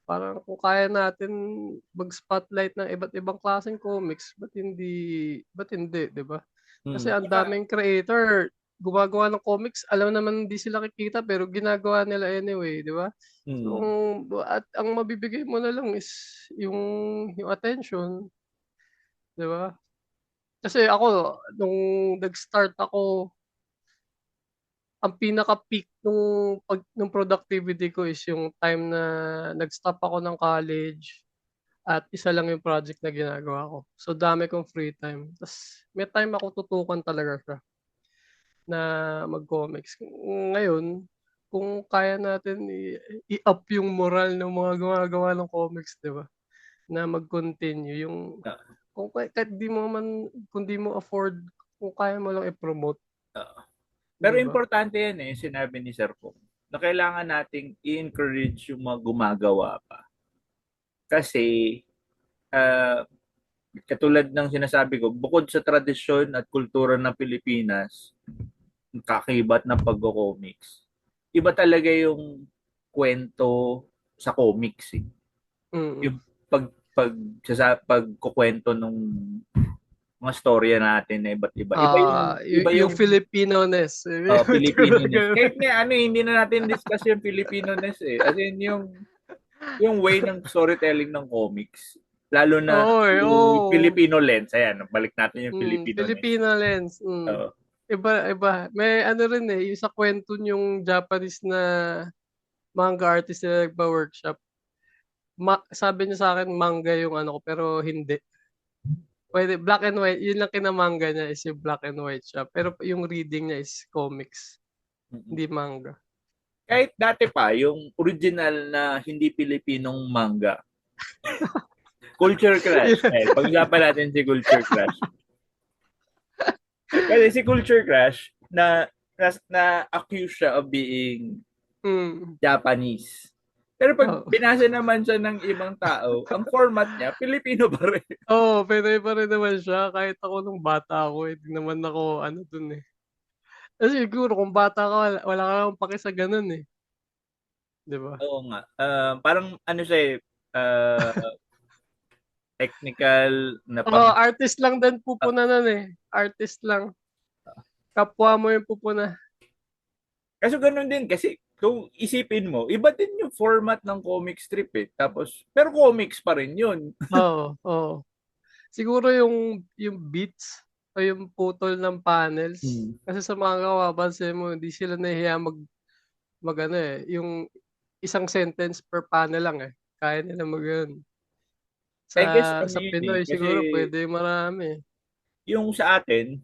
Parang kung kaya natin mag-spotlight ng iba't ibang klaseng comics, ba't hindi, 'di ba? Kasi ang Saka, daming creator gumagawa ng comics, alam naman hindi sila kikita pero ginagawa nila anyway, 'di ba? So, mm, at ang mabibigay mo na lang is yung yung attention, 'di ba? Kasi ako nung nag-start ako, ang pinaka-peak nung productivity ko is yung time na nag-stop ako ng college at isa lang yung project na ginagawa ko. So, dami kong free time. Tapos, may time ako tutukan talaga siya na mag-comics. Ngayon, kung kaya natin i-up yung moral ng mga gumagawa ng comics, di ba? Na mag-continue. Kung kahit di mo man, kung di mo afford, kung kaya mo lang i-promote, pero di ba? importante yan eh, sinabi ni Sir Pong, na kailangan nating i-encourage yung mga gumagawa pa. Kasi, uh, katulad ng sinasabi ko, bukod sa tradisyon at kultura ng Pilipinas, kakibat ng pagko-comics, iba talaga yung kwento sa comics eh. Mm. Yung pagkukwento nung mga storya natin na iba't iba. Iba Yung yung Filipino-ness. Filipino-ness. Kahit nga ano, hindi na natin discuss yung Filipino-ness eh. As in yung way ng storytelling ng comics. Lalo na Oo, yung oo. Filipino lens. Ayan, balik natin yung Filipino-ness. Filipino lens. Uh, Iba, iba. May ano rin eh, yung sa kwento yung Japanese na manga artist na nagpa-workshop. Sabi niya sa akin manga yung ano ko, pero hindi. Pwede, black and white. Yun lang kinamanga niya is yung black and white siya. Pero yung reading niya is comics, hindi manga. kahit dati pa, yung original na hindi Pilipinong manga, Culture Crash. Pag-usapan natin si Culture Crash. Kasi si Culture Crash, na na-accuse siya of being Mm. Japanese. Pero pag Oo. binasa naman siya ng ibang tao, ang format niya, Pilipino pa rin. Oo, Pinoy pa rin naman siya kahit ako nung bata ako, eh, 'di naman ako ano dun, eh. Kasi siguro kung bata ka wala ka namang paki sa gano'n, eh, 'di ba? Oo nga. Parang ano siya eh, technical na Oo, pang... artist lang din pupuna nun, eh, artist lang. Kapwa mo yung pupuna. Kaso ganun din kasi kung isipin mo, iba din yung format ng comic strip eh. Tapos, pero comics pa rin yun. Oo, oo. Siguro yung beats o yung putol ng panels, Hmm. kasi sa manga mapapansin mo hindi sila nahihiya mag-ano, eh, yung isang sentence per panel lang, eh, kaya nila mag-gano'n. Sa I guess ano sa yun eh. Pinoy Kasi siguro puwede marami, eh. yung sa atin,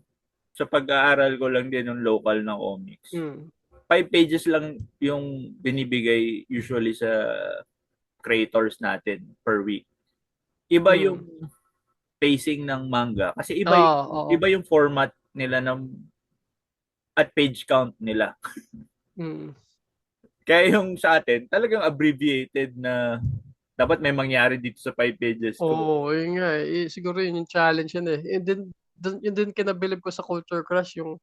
sa pag-aaral ko lang din ng local na comics, Hmm, 5 pages lang yung binibigay usually sa creators natin per week. Iba yung hmm. pacing ng manga kasi Oo, oo. iba yung format nila ng at page count nila. Mm. Kaya yung sa atin, talagang abbreviated na dapat may mangyari dito sa 5 pages ko. Oo, yun nga, eh, siguro yun yung challenge yun, eh. Yun din kinabilib ko sa Culture Crush yung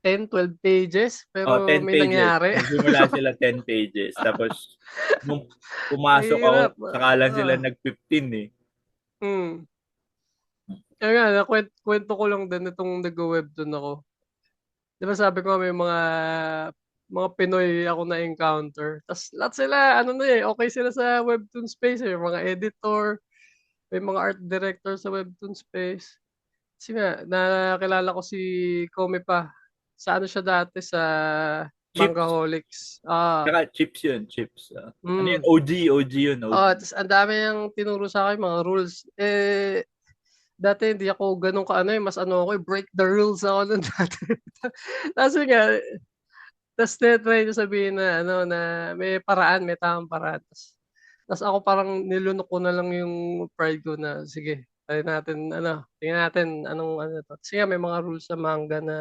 10, 12 pages Oh, pero 10 may pages. nangyari. Nagsimula sila 10 pages. Tapos, nung pumasok ako, Mahirap, saka lang sila nag-15 eh. hmm. Kaya nga kuwento ko lang din nitong nagwe-webtoon ako. 'Di ba sabi ko may mga Pinoy ako na-encounter ta's lahat sila ano na, eh, okey sila sa webtoon space, eh, mga editor, may mga art director sa webtoon space. Kasi nga nakilala ko si Kome pa, sa ano siya dati sa Chips. Mangaholics, Saka chips yun, chips. Ano yun? hmm. OG yun, OG. Oo, ta's ang dami niyang tinuro sa'kin mga rules, eh, dati hindi ako gano'n ka-ano, eh, mas ano ako, eh, break the rules ako nun dati. Kaso nga ta's tinry niya sabihin na ano, na may paraan, may tamang paraan ta's ako parang nilunok ko na lang yung pride ko na sige try natin ano, tingnan natin anong ano 'to. Kasi nga may mga rules sa manga na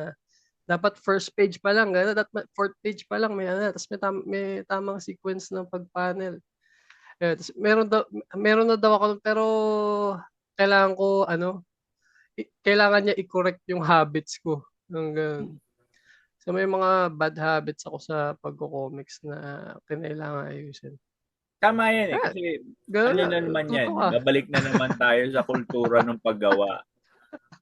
dapat first page pa lang gano'n, dapat fourth page pa lang may ano ta's may tamang sequence ng pag-panel. Ayun ta's meron na daw ako nun pero kailangan ko ano, kailangan niya i-correct yung habits ko, yung gano'n. So, may mga bad habits ako sa pagko-comics na kinailangan ayusin. Tama yan eh. Ayan, Kasi gano'n ano na na naman tuto yan, ka. babalik na naman tayo sa kultura ng paggawa.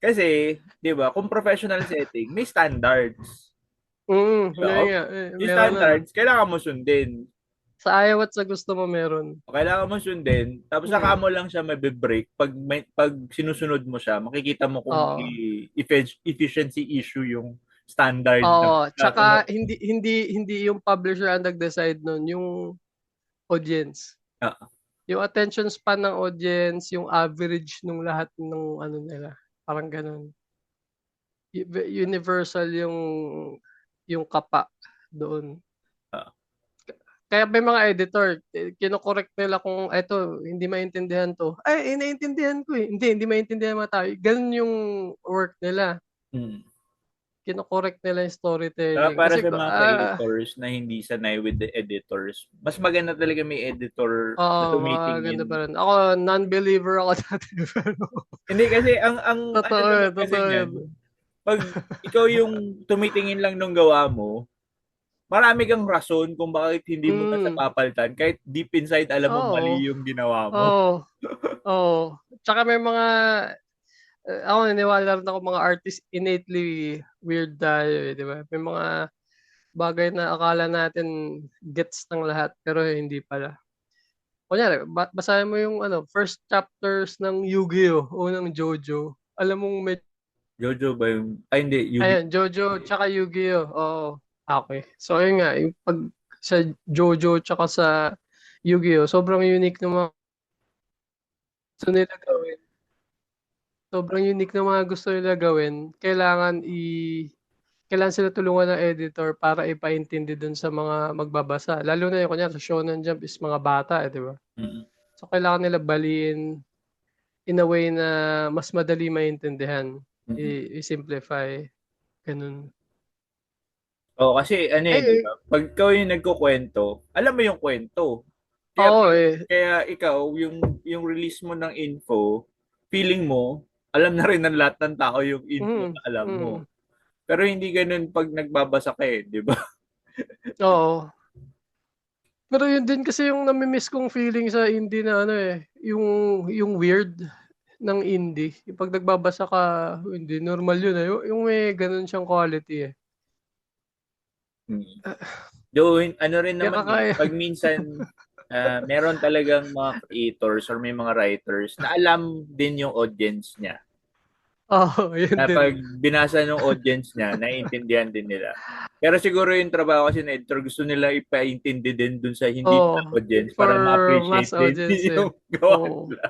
Kasi, di ba, kung professional setting, may standards. Di ba? Yun nga, eh, Yung meron na. standards, kailangan mo sundin. Sa ayaw at sa gusto mo meron. Kailangan mo sundin, tapos saka Hmm, mo lang siya mabe-break. Pag sinusunod mo siya, makikita mo kung may oo. efficiency issue yung standard na Oo, kung tsaka hindi yung publisher ang nag-decide nun, yung audience. ah, Yung attention span ng audience, yung average nung lahat nung ano nila, parang gano'n. Universal yung kapa doon. ah, Kaya may mga editor, kino-correct nila kung eto hindi maintindihan 'to, "Ay, naiintindihan ko, eh." Hindi maintindihan ng mga tao, gano'n yung work nila. mm. Kino-correct nila yung Saka storytelling para kasi sa mga creators na hindi sanay with the editors, mas maganda talaga may editor na oo, magaganda pa tumitingin. rin. Ako non-believer ako dati pero Hindi kasi ang ano naman kasi totoo niyan, yun. pag ikaw yung tumitingin lang nung gawa mo, marami kang rason kung bakit hindi mo na siya Hmm, papalitan kahit deep inside alam mo oo, mali yung ginawa mo. oo, oo. Tsaka may mga ako naniniwala rin ako mga artist innately weird tayo, eh, 'di ba? May mga bagay na akala natin gets ng lahat pero hindi pala. Kunyari basahin mo yung ano, first chapters ng Yu-Gi-Oh! O ng JoJo, alam mong Jojo ba yung, ay hindi, Yugi. ayan JoJo tsaka Yu-Gi-Oh! Oo, okey. So ayun nga, yung 'pag sa JoJo tsaka sa Yu-Gi-Oh! Sobrang unique ng mga gusto nila gawin. Sobrang unique ng mga gusto nila gawin, kailangan sila tulungan ng editor para ipaintindi dun sa mga magbabasa. Lalo na yung kunyari sa Shonen Jump is mga bata, eh, 'di ba? Mm. So kailangan nila baliin in a way na mas madali maintindihan, Mm. i-simplify, gano'n. Oo, kasi ano eh, di Eh, ba? Pag ikaw yung nagkukwento, alam mo yung kwento. Kaya oo pag, eh. kaya ikaw, yung release mo ng info, feeling mo, alam na rin ng lahat ng tao yung info Mm, na alam mo. mm. Pero hindi ganun pag nagbabasa ka eh, di ba? Oo. Pero yun din kasi yung nami-miss kong feeling sa indie na ano eh, yung weird ng indie. Yung 'pag nagbabasa ka, hindi normal yun eh, yung may gano'n siyang quality eh. Hmm. Though, ano rin Kaya naman eh, kakaya pag minsan, meron talagang mga creators or may mga writers na alam din yung audience niya. oo, yun Na din. pag binasa ng audience niya, naiintindihan din nila. Pero siguro yung trabaho kasi ng editor, gusto nila ipaintindi din dun sa hindi nila Oo, audience for para mass ma-appreciate din audience eh. yung gawa Oo. nila.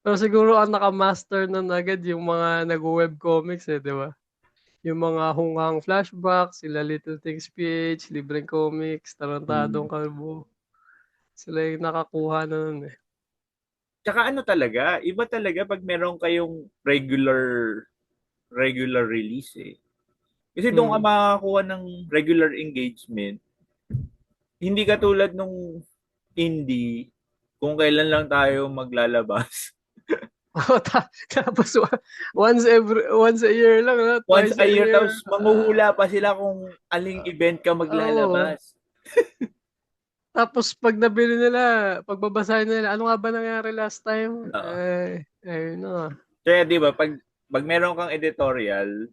Pero siguro ang naka-master nun agad yung mga nagwe-webcomics eh, 'di ba? Yung mga Hungang Flashback, sila Little Things PH, Libreng Comics, Tarantadong Hmm. Kalbo. Sila yung nakakuha na nun eh. Tsaka ano talaga, iba talaga pag meron kayong regular release eh. Kasi doon ka Hmm. makakakuha ng regular engagement. Hindi katulad nung indie, kung kailan lang tayo maglalabas. Oo, tapos once a year lang 'no, Once twice a a year, year. tapos manghuhula pa sila kung aling event ka Oo. maglalabas. Tapos 'pag nabili nila, pagbabasahin nila, "Ano nga ba nangyari last time?" Oo. Ayun na. Kaya di ba, pag meron kang editorial,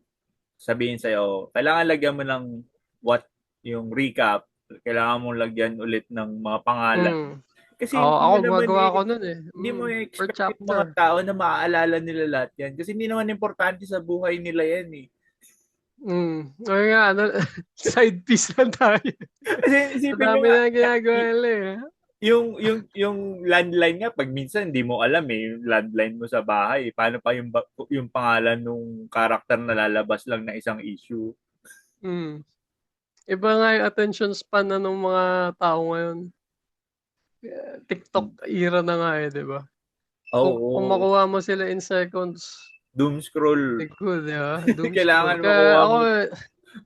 sabihin sa'yo, kailangan lagyan mo ng what, yung recap, kailangan mong lagyan ulit ng mga pangalan. Hmm. Kasi Oo, hindi ako mo naman gumagawa eh, ako nun eh, hindi mo per expect yung chapter. mga tao na maaalala nila lahat yan. Kasi hindi naman importante sa buhay nila yan eh. Oo nga ano, side piece lang tayo. Kasi Sa isipin nyo dami nga, ng ginagawa nila eh. yung landline nga, pag minsan hindi mo alam eh, yung landline mo sa bahay. Paano pa yung pangalan nung karakter na lalabas lang na isang issue? Hmm. Iba nga yung attention span na nung mga tao ngayon. TikTok era na nga eh, 'di ba? Kung Oo, makuha mo sila in seconds, doom scroll. good, 'di ba? Doom scroll. Kailangan Kaya ako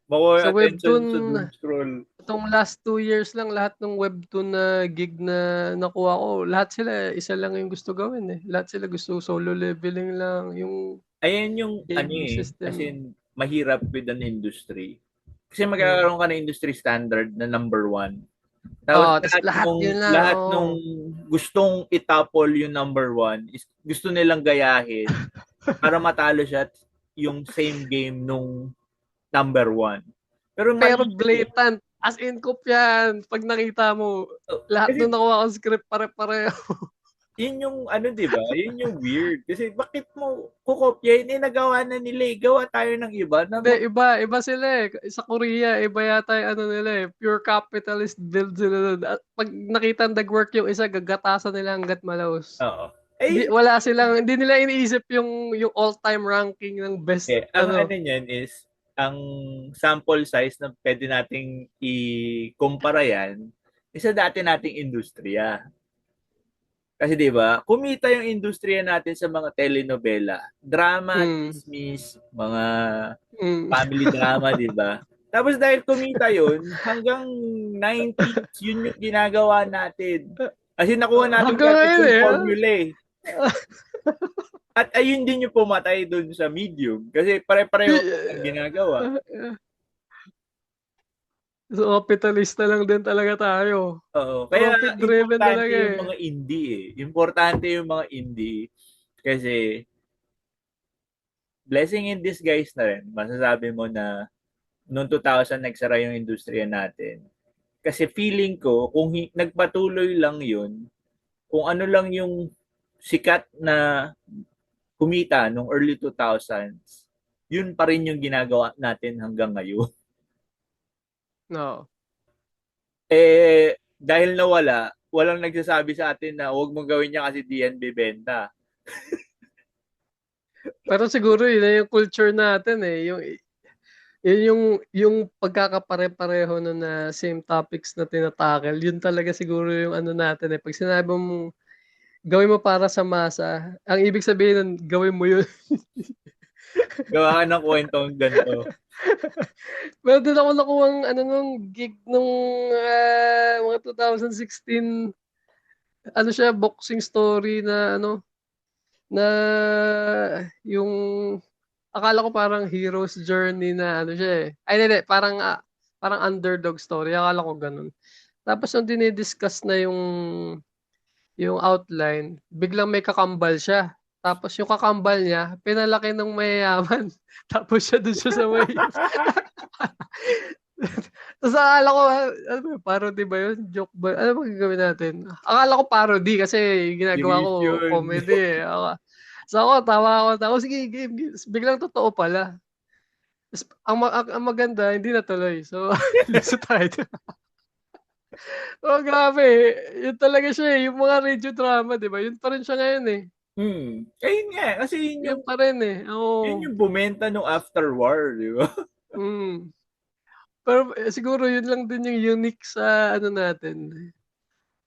makuha sa yung attention webtoon, sa doom scroll. itong last 2 years lang lahat ng webtoon na gig na nakuha ko, lahat sila isa lang yung gusto gawin eh. Lahat sila gusto solo leveling lang, yung Ayan yung ano gaming eh, as system. in, mahirap with an industry. Kasi Hmm. magkakaroon ka ng industry standard na number one. Tapos Oo, tas lahat yun lang, lahat oo. nung gustong itapol yung number one is gusto nilang gayahin para matalo siya at yung same game nung number one. Pero Pero mali yun eh. blatant, as in kopyahan 'pag nakita mo, lahat Kasi nung nakuha kong script pare-pareho. yun yung ano, 'di ba? Yun yung weird. Kasi bakit mo kukopyahin eh, nagawa na nila eh. Gawa tayo ng iba na Hindi, iba sila eh. Sa Korea, iba yata yung ano nila eh, pure capitalist build sila nun. At 'pag nakitang nag-work yung isa, gagatasan nila hangga't malaos. oo. Eh, Hindi nila iniisip yung all-time ranking ng best ang ano ano. niyan is, ang sample size na pwede nating ikumpara yan, isa dati nating industriya. Kasi 'di ba, kumita yung industriya natin sa mga telenovela, drama, Hmm, chismis, mga hmm. family drama, 'di ba? Tapos dahil kumita yun, hanggang 90s, yun yung ginagawa natin. Kasi nakuha natin Hanggang agad ngayon yung eh. formula eh. At ayun din yung pumatay dun sa medium. Kasi pare-pareho ang ginagawa. So, kapitalista lang din talaga tayo. Oo. Kaya Profit driven importante talaga yung eh. mga indie eh. Importante yung mga indie. Kasi blessing in disguise na rin. Masasabi mo na noong 2000 nagsara yung industriya natin. Kasi feeling ko, kung nagpatuloy lang yun, kung ano lang yung sikat na kumita nung early 2000s, yun pa rin yung ginagawa natin hanggang ngayon. No. Dahil nawala, walang nagsasabi sa atin na huwag mong gawin niya kasi di yan bibenta. Pero siguro yun na yung culture natin eh, yung pagkakapare-pareho na same topics na tina-tackle, yun talaga siguro yung ano natin eh. 'Pag sinabi mong gawin mo para sa masa, ang ibig sabihin nun gawin mo yun. Gawa ka ng kwentong ganito. Meron din ako nakuhang ano nung gig nung mga 2016, ano siya, boxing story na ano, na yung akala ko parang hero's journey na ano siya eh. Ay, hindi, parang underdog story. Akala ko ganun. Tapos nung dinidiscuss na yung outline, biglang may kakambal siya. Tapos yung kakambal niya, pinalaki ng mayayaman. Tapos siya dun siya sa may... Tapos akala ko, ano ba, parody ba yun? Joke ba? Ano ba gagawin natin? Akala ko parody kasi ginagawa ko Series yun. comedy eh. So ako, tawa ako. Sige, game. Biglang totoo pala. Tapos, ang maganda, hindi natuloy. So, liso tayo. Oh, grabe. Yun talaga siya eh. Yung mga radio drama, di ba? Yun pa rin siya ngayon eh. Ayun nga, kasi Yun pa rin eh. yun Oo. yung bumenta nung after war, di ba? Mm. Pero siguro yun lang din yung unique sa ano natin.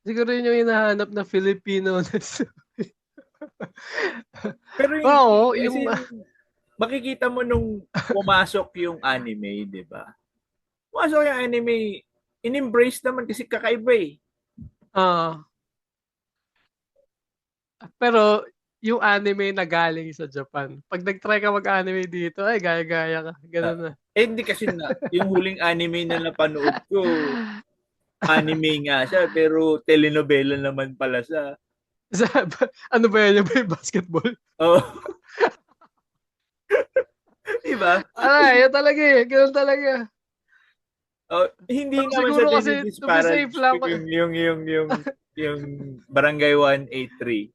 Siguro yun yung hinahanap na Filipino-ness. Pero Oo, hindi, as yung in, makikita mo nung pumasok yung anime, di ba? Pumasok yung anime, in-embrace naman kasi kakaiba eh. ah pero yung anime na galing sa Japan. Pag nag-try ka mag-anime dito, ay gaya-gaya ka. Ganun na. Hindi kasi yung huling anime na napanood ko, anime nga siya, pero telenovela naman pala siya. Ano ba yan? Yung ba yung basketball? Oh, di ba? Yun talaga eh. Ganun talaga. Oh, hindi Pero naman sa siguro kasi to be safe dinidisparage lang, yung Barangay 183.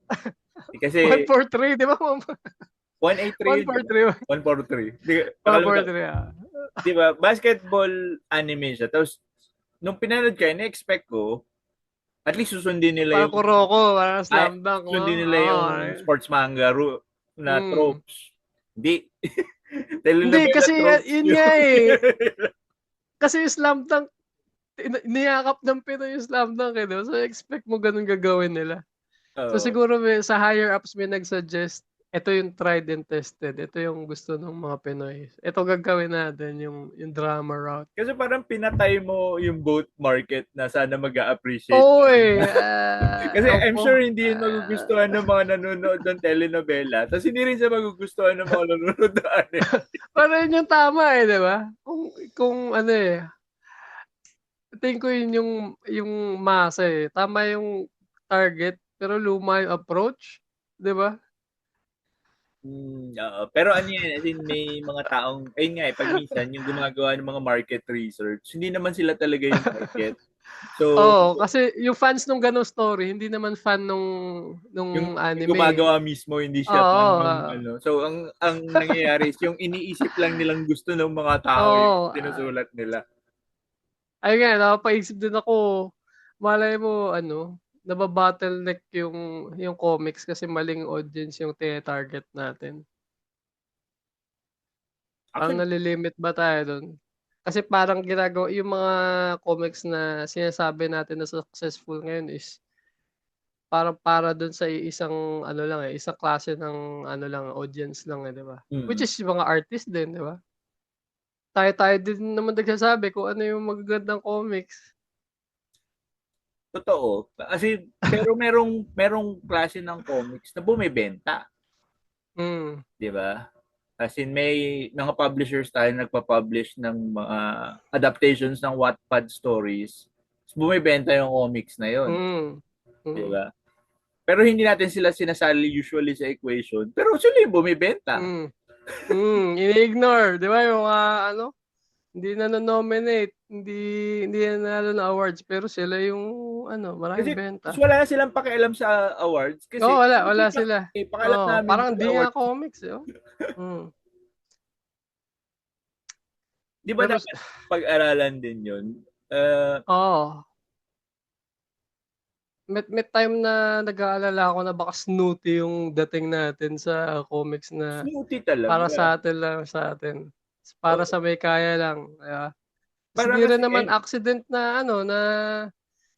Kasi 143, di ba? 183 yun, di ba? 143. 143. Nakalimutan. 143, Di ba? Basketball anime siya. Tapos, nung pinanood ko, na-expect ko, at least susundin nila Parang Kuroko, parang ay, Slam Dunk, no? susundin nila Oo. yung sports manga na Mm. tropes. Hindi. Hindi, Telenovela kasi tropes yun yun. nga eh. Kasi yung Slam Dunk, niyakap ng Pinoy yung Slam Dunk eh, no? So expect mo ganun gagawin nila. So Oo. siguro sa higher ups may nag-suggest, ito yung tried and tested. Ito yung gusto ng mga Pinoy. Ito gagawin natin, yung drama route. Kasi parang pinatay mo yung boat market na sana mag-a-appreciate Oo ka rin. eh. Kasi Ewan I'm ko. sure hindi yun magugustuhan ng mga nanonood ng telenovela. Tapos hindi rin siya magugustuhan ng mga nanonood ng anime. Pero yun yung tama eh, di ba? Kung ano eh, tingin ko yun yung masa eh. Tama yung target, pero luma yung approach. Di ba? Oo. Pero ano yan, as in may mga taong, ayun nga eh, pag minsan yung gumagawa ng mga market research, hindi naman sila talaga yung market. So, Oo, kasi yung fans nung ganong story, hindi naman fan yung nung anime. gumagawa mismo, hindi siya fan Oo, nung ano. So, ang nangyayari is yung iniisip lang nilang gusto ng mga tao yung oo. sinusulat nila. Ayun nga, napapaisip din ako, malay mo, ano, nababottleneck yung comics kasi maling audience yung tina-target natin. Parang Actually, nalilimit ba tayo dun? Kasi parang ginagawa, yung mga comics na sinasabi natin na successful ngayon is parang para dun sa isang ano lang eh, isang klase ng ano lang, audience lang eh, di ba? Which mm, is yung mga artist din, di ba? Tayo-tayo din naman nagsasabi kung ano yung magagandang comics. totoo. Kasi, pero merong klase ng comics na bumibenta. Mm, Di ba? As in, may mga publishers tayo nagpa-publish ng mga adaptations ng Wattpad stories. Bumibenta yung comics na yon, mm, di mm, ba? Pero hindi natin sila sinasali usually sa equation. Pero sila yung bumibenta. mm, ini-ignore, di ba yung mga ano, hindi na nominate, hindi na nanalo ng awards, pero sila yung ano, Kasi maraming benta. wala na silang pakialam sa awards Oo, kasi wala sila. pakialam Oo, namin parang sa hindi nga awards. comics, eh. Oh. Mm. Di ba Pero dapat pag-aralan din yun? Uh, oo, may time na nag-aalala ako na baka snooty yung dating natin sa comics na Snooty para talaga. sa atin lang sa atin. Para Oh, sa may kaya lang. Tapos para hindi kasi, rin naman accident na ano na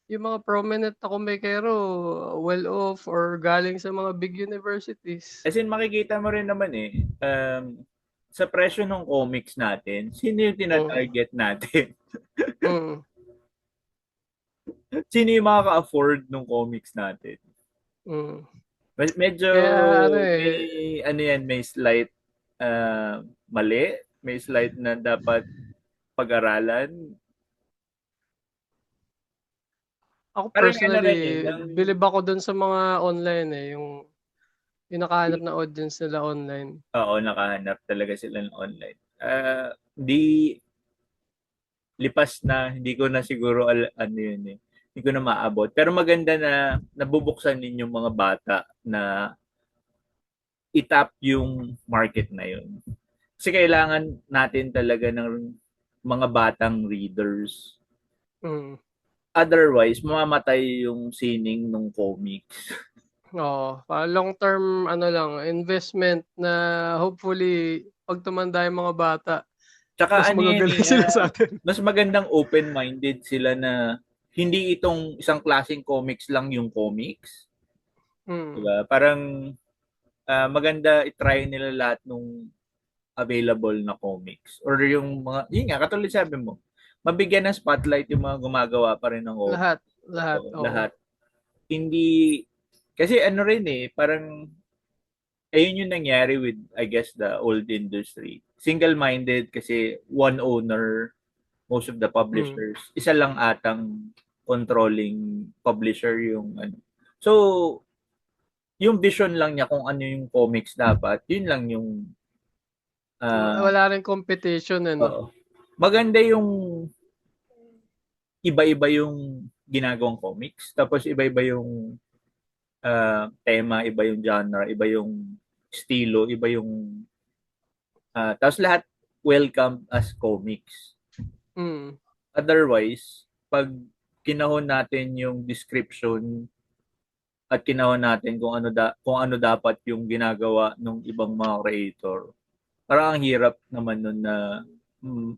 yung mga prominent na komikero well off or galing sa mga big universities. as in makikita mo rin naman eh, sa presyo ng comics natin, sino yung Mm. tina-target natin? Mm. Sino yung makaka-afford ng comics natin? Mm. Medyo Kaya ano may eh, ano yan, may slight mali, may slight na dapat pag-aralan. ako Parang ano personally, rin eh, ng, bilib ako dun sa mga online eh, yung nakahanap na audience nila online. oo, nakahanap talaga sila ng online. Di lipas na, hindi ko na siguro ano yun eh. Hindi ko na maabot. Pero maganda na nabubuksan ninyong mga bata na itap yung market na yun. Kasi kailangan natin talaga ng mga batang readers. Mm. Otherwise, mamamatay yung sining ng comics. Oo, long term ano lang, investment na hopefully 'pag tumanda yung mga bata, Tsaka mas ano yan magagaling eh, sila sa'tin. mas magandang open-minded sila na hindi itong isang klaseng comics lang yung comics. Mm. Diba? Parang maganda i-try nila lahat nung available na comics. Or yung mga, yun nga, katulad sabi mo, mabigyan ng spotlight yung mga gumagawa pa rin ng comics. Lahat, lahat, oo. Lahat. Hindi, kasi ano rin eh, parang, ayun yung nangyari with, I guess, the old industry. Single-minded kasi one owner, most of the Mm. publishers, isa lang atang controlling publisher yung ano. So, yung vision lang niya kung ano yung comics dapat, yun lang yung uh, Wala ring competition eh, 'no? maganda yung iba-iba yung ginagawang comics, tapos iba-iba yung tema, iba yung genre, iba yung estilo, iba yung tapos lahat welcome as comics. Mm. Otherwise, pag kinahon natin yung description at kinahon natin kung ano dapat yung ginagawa ng ibang mga creator, parang ang hirap naman nun mm,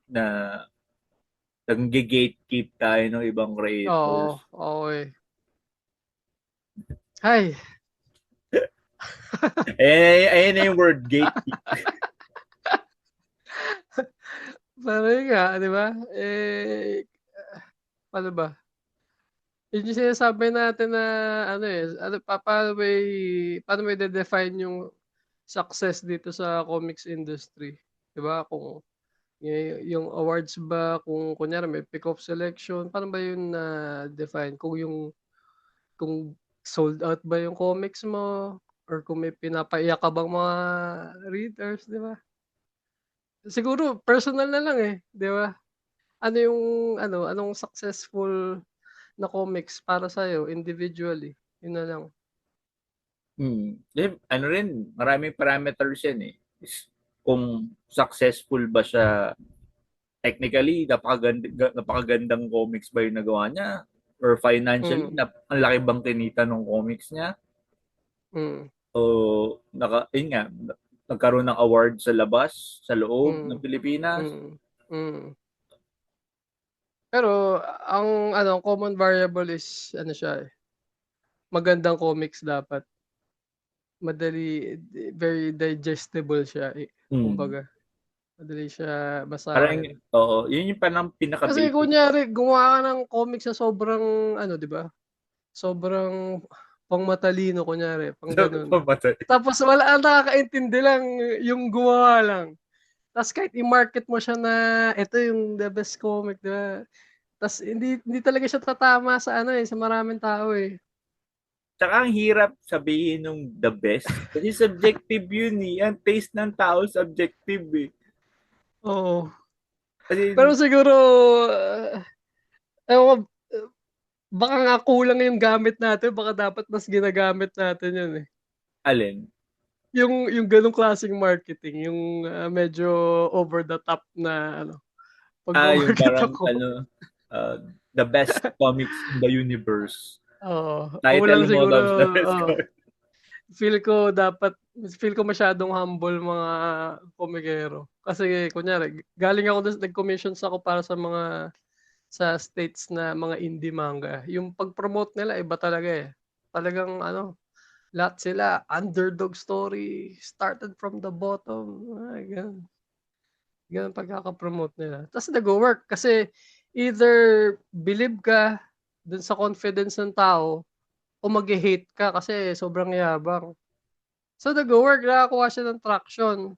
na nag-gatekeep tayo ng ibang creators. Oo, okey. Hay, Ayan na yung word, gatekeep. pero yun nga, 'di ba? Eh, paano ba? Yun yung sinasabi natin na ano eh, ano paano mo ide-define yung success dito sa comics industry, 'di ba? Kung yung awards ba, kung kunyari may pick of selection, paano ba yun na-define? Kung sold out ba yung comics mo or kung may pinapaiyak ka bang mga readers, 'di ba? Siguro personal na lang, eh, 'di ba? Ano yung anong successful na comics para sa'yo individually, yun na lang. Ano rin, maraming parameters yan eh. Kung successful ba siya technically, napakagandang comics ba yung nagawa niya? Or financially, Mm. ang laki bang kinita ng comics niya? Mm. O, yun nga, nagkaroon ng award sa labas, sa loob ng Mm. Pilipinas? Mm. Mm. Pero ang common variable is ano siya, eh, magandang comics dapat. Madali very digestible siya, eh, Hmm. kumbaga. Madali siya Parang, basahin. oo, yun yung parang Kasi pinaka-basic. kunyari gumawa ka ng comics na sobrang 'di ba, sobrang pangmatalino kunyari, pang gano'n. Pamatay. Tapos wala ang nakakaintindi lang yung gumawa lang. Tapos kahit i-market mo siya na ito yung the best comic, 'di ba? Tas hindi hindi talaga siya tatama sa sa maraming tao, eh. Tsaka ang hirap sabihin nung the best. Kasi subjective yun eh. Ang taste ng tao subjective eh. Oo. Pero Kasi, siguro, ewan ko, baka nga kulang yung gamit natin, baka dapat mas ginagamit natin yun, eh. alin? Yung gano'ng klaseng marketing, yung, medyo over the top na Yung pagma-market parang ako. uh, the best comics in the universe. Oo, Title kulang mo siguro, loves the best oo. comics. Feel ko masyadong humble mga komikero. Kasi kunyari galing ako dun nag-commissions ako para sa states na mga indie manga. Yung pag-promote nila iba talaga, eh. Talagang Lahat sila underdog story, started from the bottom, gano'n. Gano'n pagkaka-promote nila. Ta's nagwo-work kasi either believe ka dun sa confidence ng tao o maghe-hate ka kasi sobrang yabang. So nagwo-work, nakakuha siya ng traction.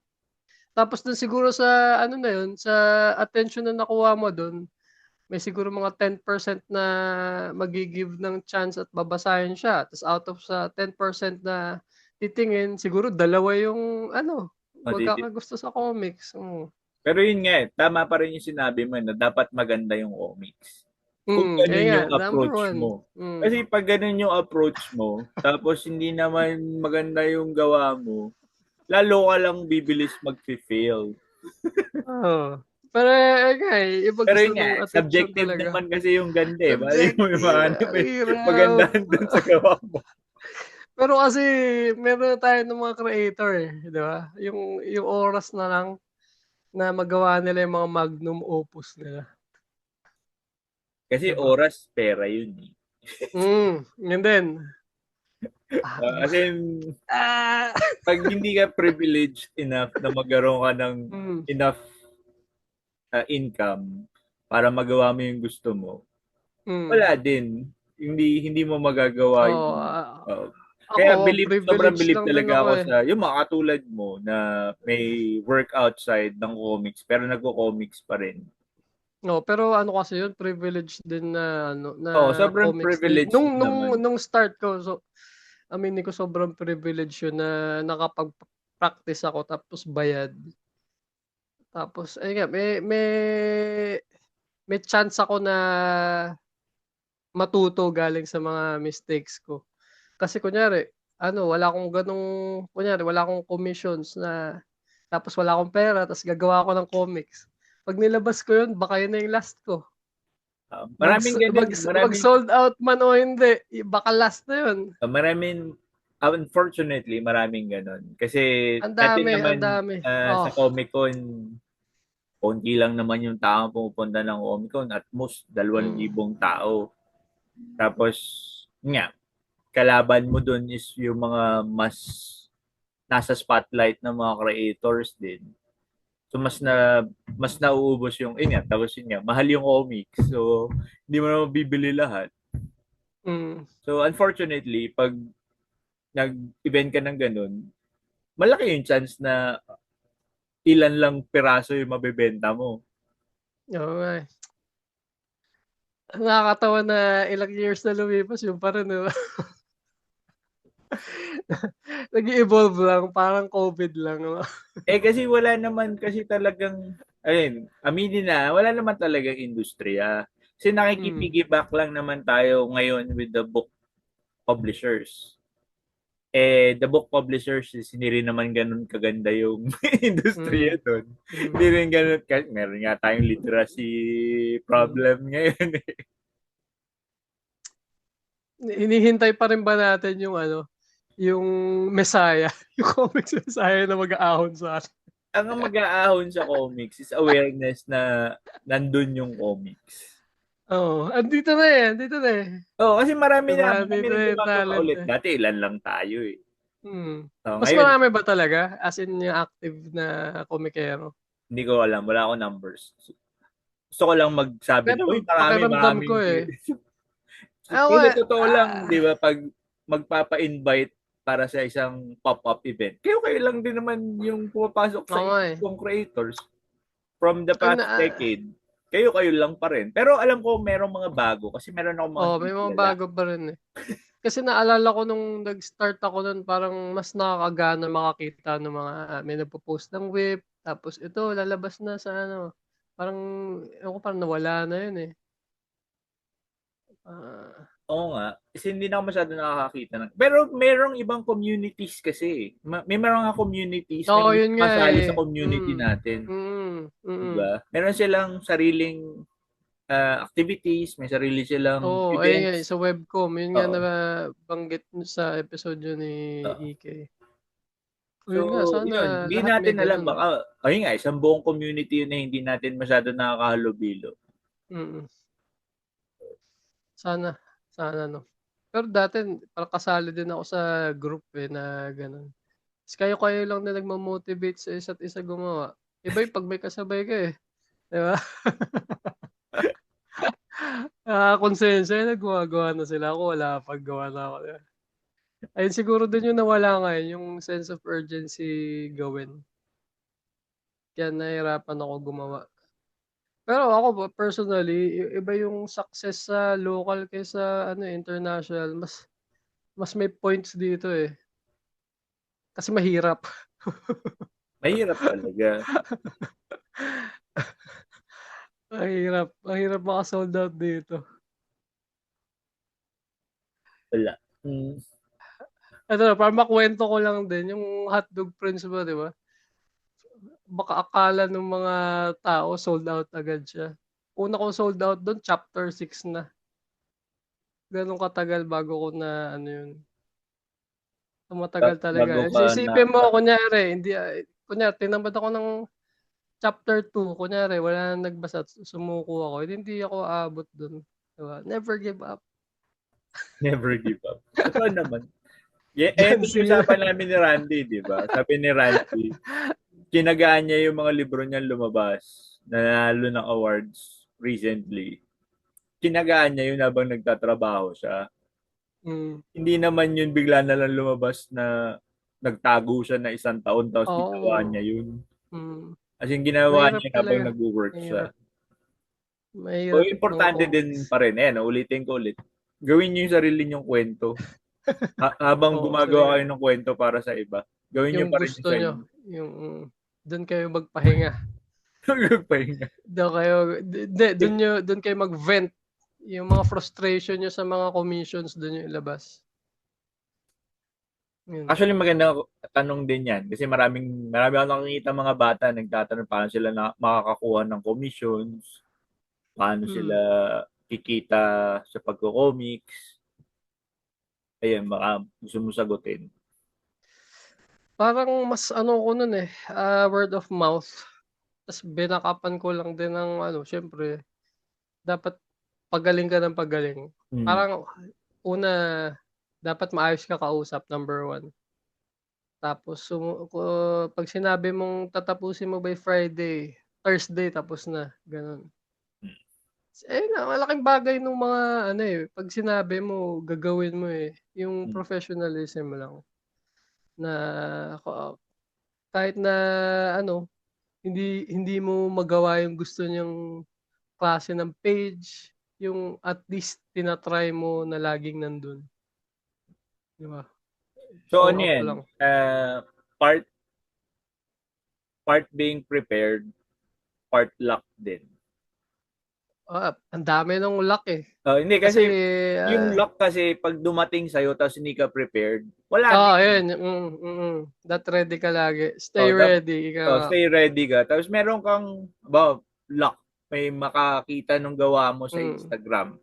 Tapos dun siguro sa ano na yun, sa attention na nakuha mo dun, may siguro mga 10% na magi-give ng chance at babasahin siya. Ta's out of sa 10% na titingin, siguro dalawa yung ano, Matiti- magkakagusto sa comics. Pero yun nga tama pa rin yung sinabi mo na dapat maganda yung comics. Kung Ayun ganun nga, yung number approach one. mo. Kasi pag ganun yung approach mo, tapos hindi naman maganda yung gawa mo, lalo ka lang bibilis mag-fail. Oo. Pero ayun nga, iba Pero gusto yun nga, nung atensyon subjective talaga. naman kasi yung ganda eh. Bali mo yung mga Subjective, ano, ang may hirap. magandahan dun sa gawa mo. Pero kasi meron tayo ng mga creator, eh, 'di ba? Yung oras na lang na magawa nila yung mga magnum opus nila, Kasi 'di ba? oras, pera yun eh. Yun din. Ah, Kasi ah. pag hindi ka privileged enough na magkaroon ka ng Hmm, enough income para magawa mo yung gusto mo, hmm. wala din. Hindi mo magagawa Oo, yung ako kaya sobrang privilege believe lang din talaga ako, ako eh. sa yung mga katulad mo na may work outside ng comics pero nagko-comics pa rin. Oo, pero ano kasi yun, privilege din na ano, na Oh, sobrang comics din. privileged naman. Nung start ko, so aminin ko sobrang privilege yun na nakapag-practice ako tapos bayad. Tapos ayun nga, may chance ako na matuto galing sa mga mistakes ko. Kasi kunyari, ano, wala akong commissions na tapos wala akong pera tapos gagawa ako ng comics. 'Pag nilabas ko yun, baka yun na yung last ko. Maraming ganun, Mag-sold out man o hindi, baka last na yun. maraming unfortunately maraming ganun. Kasi Ang dati dami, ang naman dami. sa Comic Con konti lang naman yung tao pumupunta ng Comic Con at most 2,000 Hmm, tao. Tapos nga kalaban mo dun is yung mga mas nasa spotlight ng mga creators din. So mas nauubos yung tapos yun nga mahal yung comics. So hindi mo na mabibili lahat. hmm. So unfortunately pag nag-event ka ng ganun, malaki yung chance na ilan lang piraso yung mabebenta mo. Oo nga, eh. Nakakatawa na ilang years na lumipas yun pa rin, 'di ba? Nag-e-evolve lang, parang COVID lang, 'no? Kasi wala naman kasi talagang, ayun, aminin na, wala naman talagang industriya. Kasi Hmm, nakikipiggyback lang naman tayo ngayon with the book publishers. The book publishers, hindi rin naman ganun kaganda yung industriya hmm, doon. hmm. Hindi rin ganun, kasi meron nga tayong literacy Hmm. problem ngayon. Hinihintay pa rin ba natin yung ano, yung Messiah, yung comics Messiah na mag-aahon sa atin? Ang mag-aahon sa comics is awareness na nandun yung comics. Oo, andito na, eh, andito na, eh. Oo, kasi 'Di ba, marami andito rin na yung gumagawa talent, ulit. eh. Dati ilan lang tayo eh. Mas Ngayon, marami ba talaga? As in yung active na komikero? hindi ko alam. Wala akong numbers. Gusto ko lang magsabi Pero na, uy, pakiramdam ko, maraming. eh. So, Ako, pero eh, totoo lang, di ba, pag magpapa-invite para sa isang pop-up event, kayo lang din naman yung pumapasok sa oo nga, isip eh. kong creators from the Ang past decade. Kayo lang pa rin. Pero alam ko merong mga bago kasi meron akong mga may mga kinikilala. bago pa rin, eh. Kasi naalala ko nung nag-start ako nun parang mas nakakagana makakita ng mga may nagpo-post ng whip, tapos ito lalabas na sa ano, parang ewan ko parang nawala na yun, eh. Ah, Oo nga, kasi hindi na ako masyado nakakakita ng. Pero merong ibang communities kasi. May mga communities na oo hindi yun nga, kasali eh. sa community natin. Mm. Diba? Meron silang sariling activities, may sarili silang Oo, ayun nga, eh, events. sa webcom yun nga Oo. nabanggit sa episodyo ni Oo. Ike. So, Yun nga sana yun, hindi lahat may natin alam. ganun. Baka, ayun nga, isang buong community yun na hindi natin masyado nakakahalubilo. Mm. Sana, sana 'no. Pero dati parang kasali din ako sa group na gano'n. Ta's kayo-kayo lang na nagmo-motivate sa isa't isa gumawa. Iba yung 'pag may kasabay ka, 'di ba? Nakakonsensya na gumagawa na sila, ako wala pang gawa na ako. Ayun siguro din yung nawala ngayon, yung sense of urgency gawin. Kaya nahihirapan ako gumawa. Pero ako ba personally, iba yung success sa local kaysa international. Mas mas may points dito, kasi mahirap. Mahirap talaga. Mahirap maka-sold out dito. Wala. Hmm. Eto na, para makuwento ko lang din, yung Hotdog Prince ba, 'di ba? Baka akala nung mga tao sold out agad siya. Una kong sold out dun chapter 6 na. Gano'n katagal bago ko na yun, tumatagal Bago talaga. ka na Isipin mo kunyari hindi, kunyari tinamad ako ng chapter 2 kunyari wala nang nagbasa, sumuko ako, hindi ako aabot dun, 'di ba? Never give up. never give up. Totoo naman. John Ito yung Cena. usapan namin ni Randy, di ba? Sabi ni Randy, kinagaan niya yung mga libro niyang lumabas, nanalo ng awards recently. Kinagaan niya yun habang nagtatrabaho siya. Hmm, Hindi naman yun bigla na lang lumabas na nagtago siya na 1 taon tapos ginawa oo, niya yun. hmm. As in, ginawa Mahirap niya yun habang talaga, nag-work siya. mahirap. So, Mahirap nung importante din pa rin, ulitin ko ulit. Gawin niyo yung sarili niyong kwento. Habang oo, gumagawa kayo ng kwento para sa iba, gawin niyo yung pa rin yung gusto sa niyo, inyo. yung dun kayo magpahinga. Magpahinga. Dun kayo hindi, dun kayo mag-vent. Yung mga frustration niyo sa mga commissions dun niyo ilabas, yun. Actually, magandang tanong din yan. Kasi marami akong nakikita mga bata nagtatanong paano sila makakakuha ng commissions, paano sila Hmm, kikita sa pagko-comics. Ayan, baka gusto mo sagutin. parang mas ko nun, word of mouth. Tas binackupan ko lang din ng siyempre dapat pagaling ka ng pagaling. Mm. Parang una, dapat maayos ka kausap, number one. Tapos 'pag sinabi mong tatapusin mo by Friday, Thursday tapos na, gano'n. Malaking bagay nung mga 'pag sinabi mo gagawin mo, yung Mm. professionalism lang na kahit na ano, hindi hindi mo magawa yung gusto niyang klase ng page, yung at least tina-try mo na laging nandun, 'di ba? So, Show ano up yan? lang. Part, part being prepared, part luck din. Ang dami ng luck, Hindi kasi, kasi yung ah luck kasi pag dumating sa'yo tapos hindi ka prepared, wala na yun. ayun, that ready ka lagi, stay Oh, ready, ika nga. stay ready ka. Tapos meron kang, luck. May makakita nung gawa mo sa Hmm, Instagram.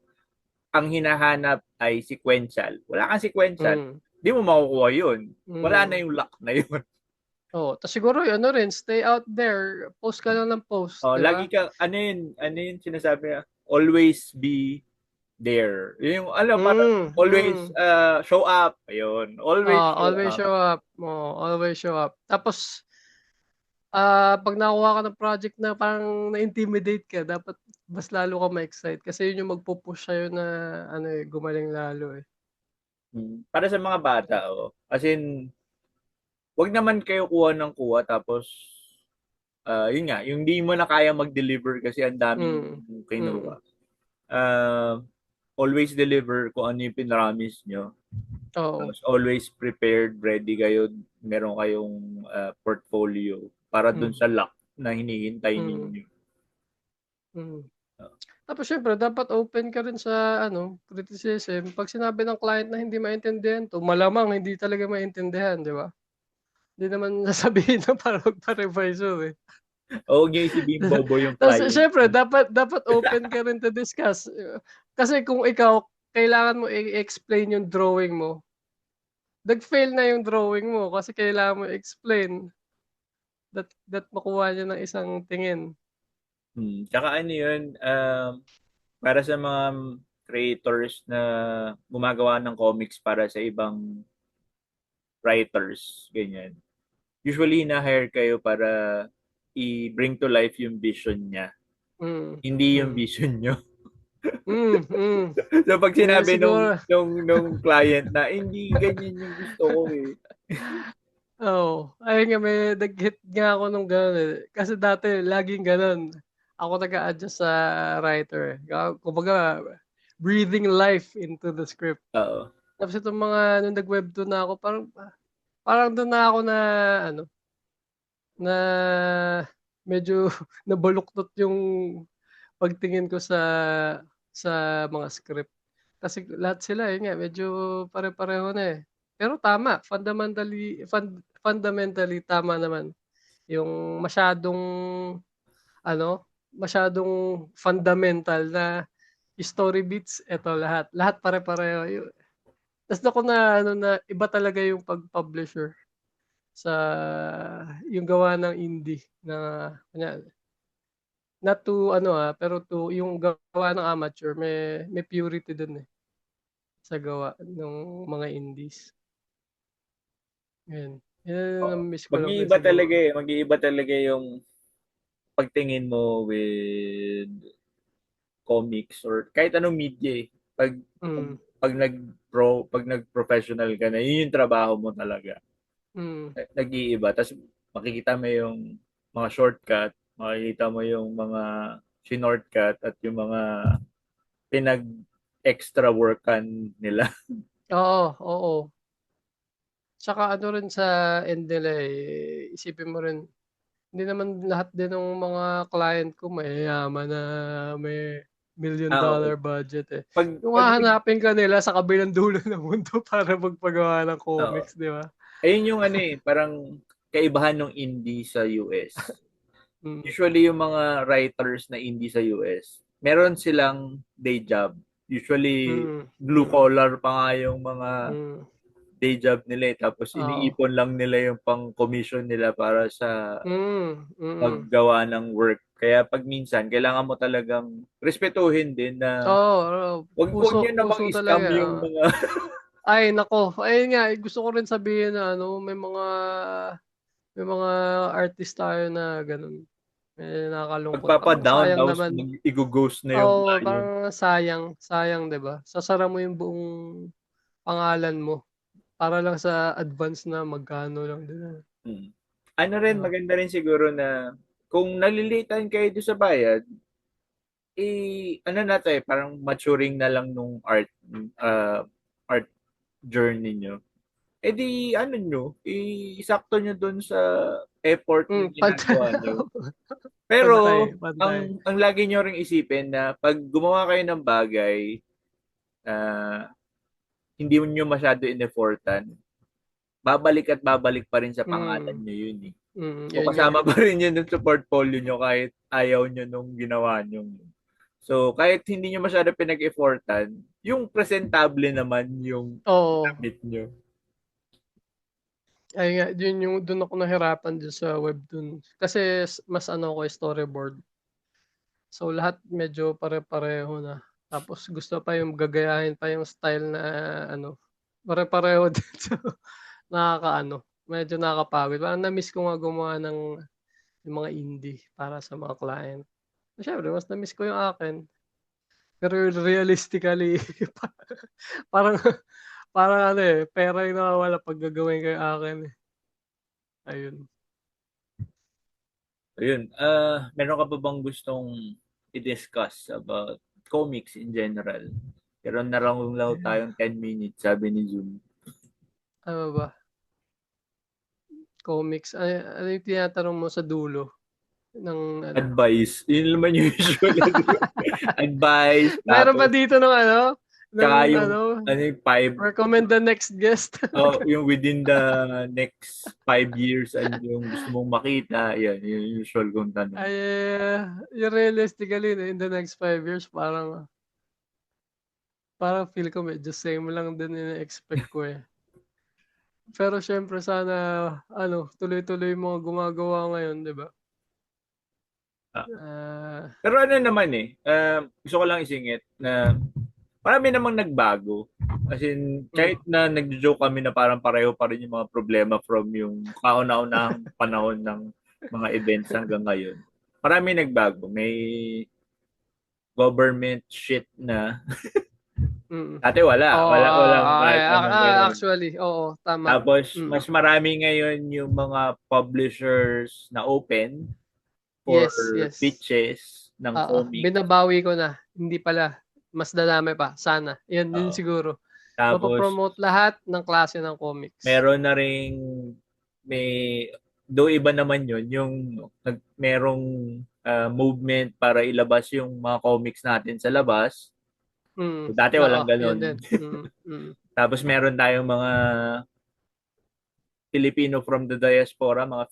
Ang hinahanap ay sequential. Wala kang sequential. hmm, Di mo makukuha yun. Wala na hmm. yung luck na yun. Oo, tas siguro rin, stay out there, post ka lang ng post, 'di ba? Lagi ka, ano yun sinasabi niya? Always be there. Yung, parang always Hmm. show up. Ayun. Always show Always up. show up, always show up. Tapos, 'pag nakuha ka ng project na parang na-intimidate ka, dapat mas lalo kang ma-excite kasi yun yung magpu-push sa'yo na gumaling lalo, Para sa mga bata, as in, wag naman kayo kuha ng kuha tapos yun nga, yung di mo na kaya mag-deliver kasi ang daming Hmm, mm, kinuha. Uh, Always deliver kung ano yung pinramis nyo. oo, Tapos always prepared, ready kayo, meron kayong portfolio para dun hmm, sa luck na hinihintay mm, ninyo. mm. Tapos siyempre dapat open ka rin sa criticism. 'Pag sinabi ng client na hindi maintindihan 'to, malamang hindi talaga maintindihan, 'di ba? Hindi naman sasabihin na para magpa-revisor, O huwag nyo isipin bobo yung Tapos client. siyempre dapat open ka rin to discuss. Kasi kung ikaw kailangan mo i-explain yung drawing mo, nag-fail na yung drawing mo kasi kailangan mo i-explain that makuha niya ng isang tingin. Tsaka ano yun, para sa mga creators na gumagawa ng comics para sa ibang writers, ganyan. Usually, na-hire kayo para i-bring to life yung vision niya, Mm, hindi yung mm, vision nyo. mm, mm. So, pag Ngayon sinabi siguro, nung client na, hindi ganyan yung gusto ko eh. oo. Ayun nga, may nag-hit nga ako nung gano'n eh. Kasi dati, laging gano'n. Ako nag-a-adjust sa writer. Kumbaga, breathing life into the script. Oo. Tapos itong mga, nung nag-webtoon na ako, parang doon na ako na, ano, na medyo nabaluktot yung pagtingin ko sa mga script. Kasi lahat sila yun nga medyo pare-pareho na eh. Pero tama, fundamentally tama naman. Yung masyadong fundamental na story beats, eto lahat. Lahat pare-pareho. Tas ako na ano na iba talaga yung pag-publisher sa yung gawa ng indie na kunyari not to ano, pero yung gawa ng amateur may purity dun, eh, sa gawa nung mga indies. Yun. Yun ang Oo. na-miss ko lang din Mag-iiba talaga siguro. eh. Mag-iiba talaga yung pagtingin mo with comics or kahit anong media eh. Pag, Mm, pag nag-professional ka na, yun yung trabaho mo talaga. mm. Nag-iiba. Tapos makikita mo yung mga shortcut, makikita mo yung mga shinortcut at yung mga pinag-extra workan nila. Oo, oo. Tsaka ano rin sa end nila, eh, isipin mo rin, hindi naman lahat din ng mga client ko mayayaman na may million Oo. dollar budget, eh. Pag, Yung pag, hahanapin ka nila sa kabilang dulo ng mundo para magpagawa ng oo. comics, 'di ba? Ayun yung ano eh, parang kaibahan ng indie sa US. Mm, Usually yung mga writers na indie sa US, meron silang day job. Usually mm, blue mm, collar pa nga yung mga hmm, day job nila eh. Tapos oo. iniipon lang nila yung pang commission nila para sa Mm. paggawa ng work. Kaya pag minsan, kailangan mo talagang respetuhin din na Oo, oo. wag Puso niyo namang puso i-scam talaga, yung oo. mga Ay naku, ayun nga, eh, gusto ko rin sabihin na ano, may mga artist tayo na gano'n. Nakakalungkot. Parang magpapa-down sayang tapos naman. mag-i-ghost na yung Oo, client. parang sayang, sayang 'di ba? Sasara mo yung buong pangalan mo para lang sa advance na magkano lang din, Hmm. Ano 'di rin, ba? maganda rin siguro na kung nalilitan kayo doon sa bayad, ano na tayo, parang maturing na lang nung uh, art journey nyo. Eh di, ano nyo, isakto nyo doon sa effort na Pantay ginagawa nyo. Pero, pantay, pantay. ang lagi nyo ring isipin na pag gumawa kayo ng bagay, uh, hindi nyo masyado in-effortan, babalik at babalik pa rin sa pangalan Mm, nyo yun eh. O yun nga, kasama eh. pa rin yun dun sa portfolio nyo kahit ayaw nyo nung ginawa nyo. So, kahit hindi nyo masyado pinag-effortan, yung presentable naman yung Oo. ginamit nyo. Ayun nga, yun yung dun ako nahirapan dun sa webtoon. Kasi mas ano ako, storyboard. So lahat medyo pare-pareho na. Tapos gusto pa yung gagayahin pa yung style na ano, pare-pareho din. So nakakaano, medyo nakakapagod. Parang na-miss ko nga gumawa yung mga indie para sa mga client. Siyempre mas na-miss ko yung akin. Pero realistically, parang parang ano eh, pera yung nawawala pag gagawin ko yung akin eh. Ayun. Ayun, meron ka pa bang gustong i-discuss about comics in general? Meron na lang Eh, tayong 10 minutes, sabi ni Zoom. ano ba? Comics. Ano yung tinatanong mo sa dulo ng ano? Advice. Yun naman yung usual. Advice, Meron ba tapos, dito ng ano, tsaka ng yung, ano, ano yung five, recommend the next guest? yung within the next 5 years, ano yung gusto mong makita, yan, yung usual kong tanong. Ay, yung realistically in the next 5 years parang feel ko medyo same lang din ine-expect ko, eh. Pero siyempre sana ano, tuloy-tuloy yung mga gumagawa ngayon, 'di ba? Ah, Ah, pero ano naman eh, gusto ko lang isingit na marami namang nagbago. As in, kahit Mm. na nagjo-joke kami na parang pareho pa rin yung mga problema from yung kauna-unahang panahon ng mga events hanggang ngayon. Marami nagbago. May government shit na Mm. dati wala. Oo, Walang kahit anong ganun. actually, oo, tama. Tapos, Mm. mas marami ngayon yung mga publishers na open for Yes, yes. pitches ng Oo, comic. binabawi ko na. Hindi pala, mas dadami pa, sana. Yun Uh, siguro. Tapos, Mapopromote lahat ng klase ng comics. meron na ring may do iba naman yun yung merong movement para ilabas yung mga comics natin sa labas. Mm, So, dati oo, walang yun ganun. din. Mm, mm, Tapos meron tayong mga Filipino from the diaspora, mga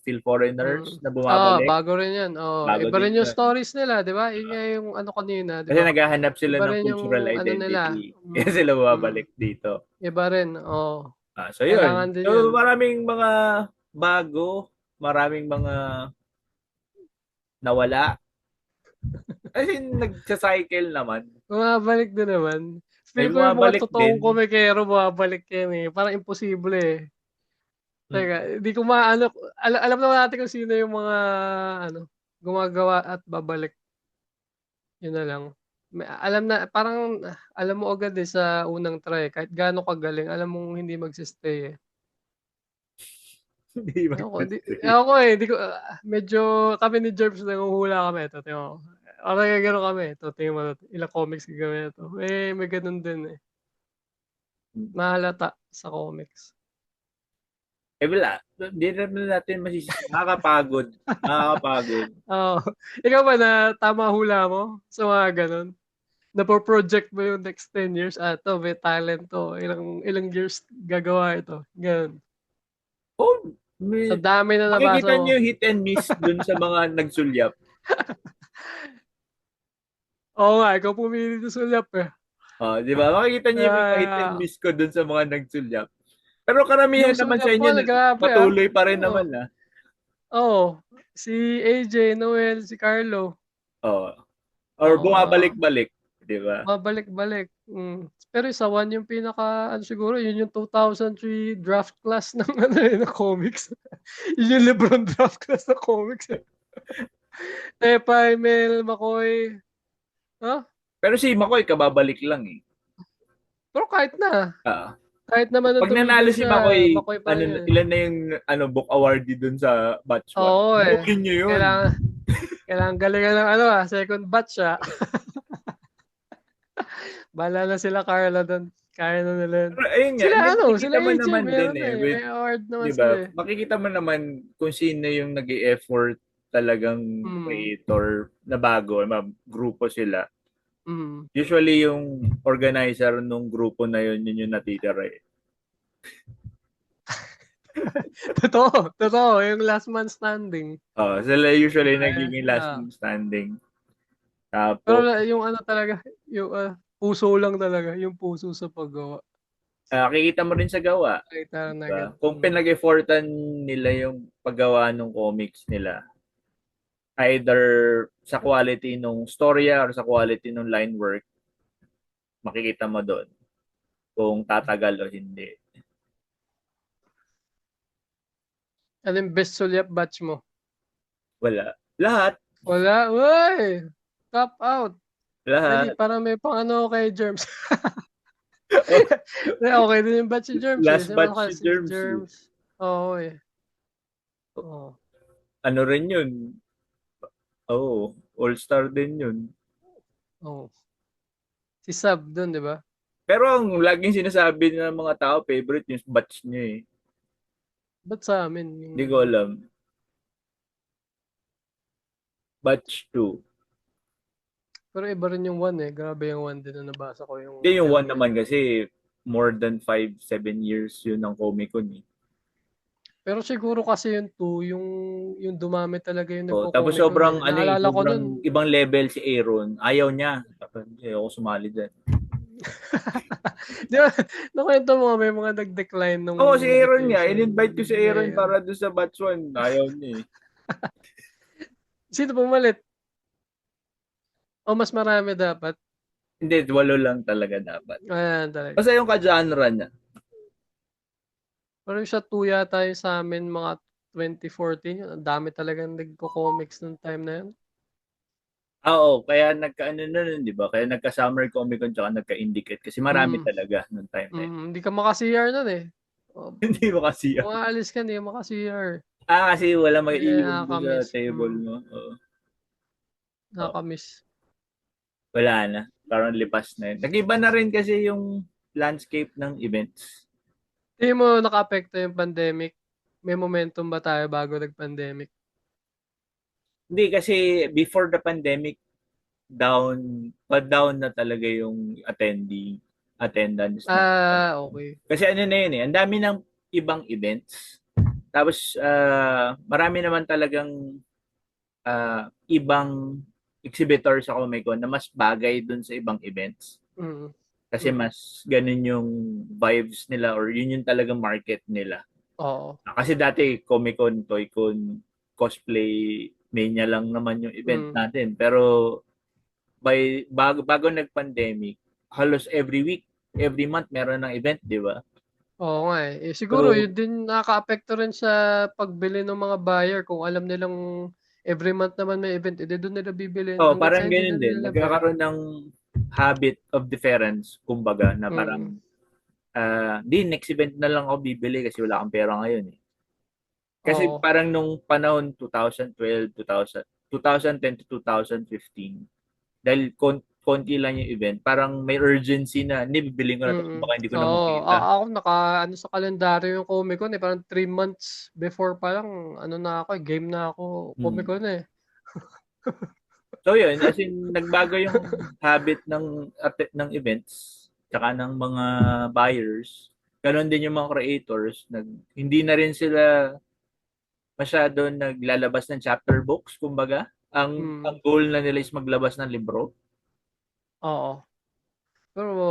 Phil foreigners mm. na Oo, bumabalik. bago rin yan. Oo, Bago iba din rin yung yun. stories nila, di ba? Yun nga yung ano kanina, di Kasi ba? naghahanap sila Iba ng rin cultural yung ano nila. identity. Kaya Mm, sila mm. bumabalik dito. Iba rin, oo. So yun. Kailangan din yan. So maraming mga bago, maraming mga nawala. Kasi nagsa-cycle naman. Bumabalik din naman. May Feel ko yung mga bumabalik totoong din. komikero, bumabalik yan eh. Parang imposible eh. Mm. Teka, hindi ko maano, alam naman natin kung sino yung mga, ano, gumagawa at babalik. Yun na lang. Alam na, parang, alam mo agad eh sa unang try, kahit gaano kagaling, alam mong hindi magsistay eh. Hindi ba? Ako eh, hindi ko, medyo, kami ni Jerbs nanguhula kami, ito, tingnan mo. Parang gano'n kami, ito, tingnan mo, ilang comics gagawin ito. May ganun din eh. Mahalata sa comics. Wala. Hindi naman natin masisisi. Nakakapagod. Nakakapagod. Oo. Ikaw ba na tama hula mo sa mga gano'n? Napo-project mo yung next 10 years, 'to may talent 'to, ilang ilang years gagawa ito, gano'n. Oh, Sa may, dami na nabasa makikita mo. niyo hit and miss dun sa mga nagsulyap. Oo nga, ikaw pumili ng sulyap, eh. Di ba? Makikita niyo yung mga hit and Ah, miss ko dun sa mga nagsulyap. Pero karamihan yung naman sa sulyap inyo, mo grabe, patuloy pa rin Oo, naman, ah. oo. Si AJ, Noel, si Carlo, Oh. Or oo, bumabalik-balik, di ba? babalik-balik, Pero sa one yung pinaka ano siguro, yun yung 2003 draft class ng ano, eh, ng comics. Yun yung Lebron draft class ng comics, eh. Tepay, Mel, McCoy, ah, Pero si McCoy, kababalik lang eh. pero Ah. kahit naman nung Pag nanalo tumigil si siya, McCoy, McCoy pa ano, rin yun, eh. ilan na yung book awardee dun sa batch 1? Oo, eh. Bukin nyo yun. Kailangan kailangan galingan ng ano, second batch, Bahala na sila Carla dun, kaya na nila yun. Pero ayun nga, Sila hindi, ano, makikita sila mo AJ naman din meron na, eh, eh, with, may award naman di sila, ba? eh. Makikita mo naman kung sino yung nag effort talagang Mm, creator na bago, grupo sila. mm. Usually yung organizer nung grupo na yun yung natitira eh. Totoo, yung last man standing. Sila usually Eh, nagiging last man standing. pero Tapos, yung ano talaga, yung puso lang talaga, yung puso sa paggawa. kikita mo rin sa gawa. Nakita lang na Diba? agad. Kung pinag-effortan nila yung paggawa ng comics nila, either sa quality nung storya or sa quality nung line work, makikita mo doon kung tatagal o hindi. Ano yung best sulyap batch mo? Wala. Lahat. Wala, uy! Top out. Dali, Lahat. parang may pang ano kay Germs. Okay din yung batch si Germs eh. Last Sabi ko batch si si Germs. Germs. Oo eh. Oo. Ano rin yun? All-star din yun. Oo. Si Sab dun, di ba? Pero ang laging sinasabi ng mga tao, favorite yung batch niya eh. Ba't sa amin? Hindi ko alam. Batch 2. Pero iba rin yung one eh. Grabe yung one din na nabasa ko yung Hindi yung 1 Hellman. naman kasi more than 5-7 years yun ng Comic Con eh. Pero siguro kasi yung two, yung dumami talaga yung Tapos nagko-Comic Con sobrang eh. Naalala ko sobrang nun. ibang level si Aaron. Ayaw niya. Ayaw ko sumali dyan. Di ba? Nakwento mo nga, may mga nag-decline nung Oo, si Aaron nga. invitation. In-invite ko si Aaron Eh, para doon sa batch 1. Ayaw niya eh. sino pumalit? O mas marami dapat? Hindi, 8 lang talaga dapat. Ayan talaga. Basta yung ka-genre niya. Pero yung sa 2 yata yung sa amin mga 2014, yun, ang dami talagang nagko-comics nung time na yun. Oo, kaya nagka-ano na nun, di ba? Kaya nagka-Summer Comic Con tsaka nagka-Indicate kasi marami Mm, talaga nung time na yun. hindi ka maka-CR nun eh. Oh, Hindi mo kasi kung yun. aalis ka, hindi ka maka-CR. Kasi wala Kaya mag-iwan doon sa nakakamiss. table mo. Oo. Oo. Nakakamiss. Wala na. Parang lipas na yun. Nag-iba na rin kasi yung landscape ng events. Hindi mo naka-apekto yung pandemic? May momentum ba tayo bago nag-pandemic? Hindi kasi before the pandemic, down na talaga yung attendance ng Okay. kasi ano na yun eh, ang dami ng ibang events. Tapos marami naman talagang ibang exhibitor sa Comic Con na mas bagay dun sa ibang events. Mm. Kasi Mm. mas ganun yung vibes nila or yun yung talagang market nila. Oo. Kasi dati Comic Con, Toy Con, Cosplay Mania lang naman yung event Mm. natin. Pero bago nag-pandemic, halos every week, every month meron ng event, di ba? Oo nga eh. Siguro So, yun din nakakaapekto rin sa pagbili ng mga buyer kung alam nilang every month naman may event, edi doon nila bibilhin oh, hangga't parang sa hindi na ganun din. nilalabas. Nagkakaroon ng habit of difference, kumbaga, na Mm. parang, di, next event na lang ako bibili kasi wala akong pera ngayon eh. Kasi Oo. parang nung panahon 2012, 2010 to 2015, dahil konti lang yung event, parang may urgency na, hindi, bibiling ko na to, Mm. baka hindi ko na Oo, makita. ako naka-ano sa kalendaryo yung Comic Con eh, parang 3 months before pa lang ano na ako eh, game na ako Comic Hmm. Con eh. So yun, as in, nagbago yung habit ng events, tsaka ng mga buyers. Ganon din yung mga creators, hindi na rin sila masyado naglalabas ng chapter books, kumbaga. Ang Mm. goal na nila is maglabas ng libro. Oo. Pero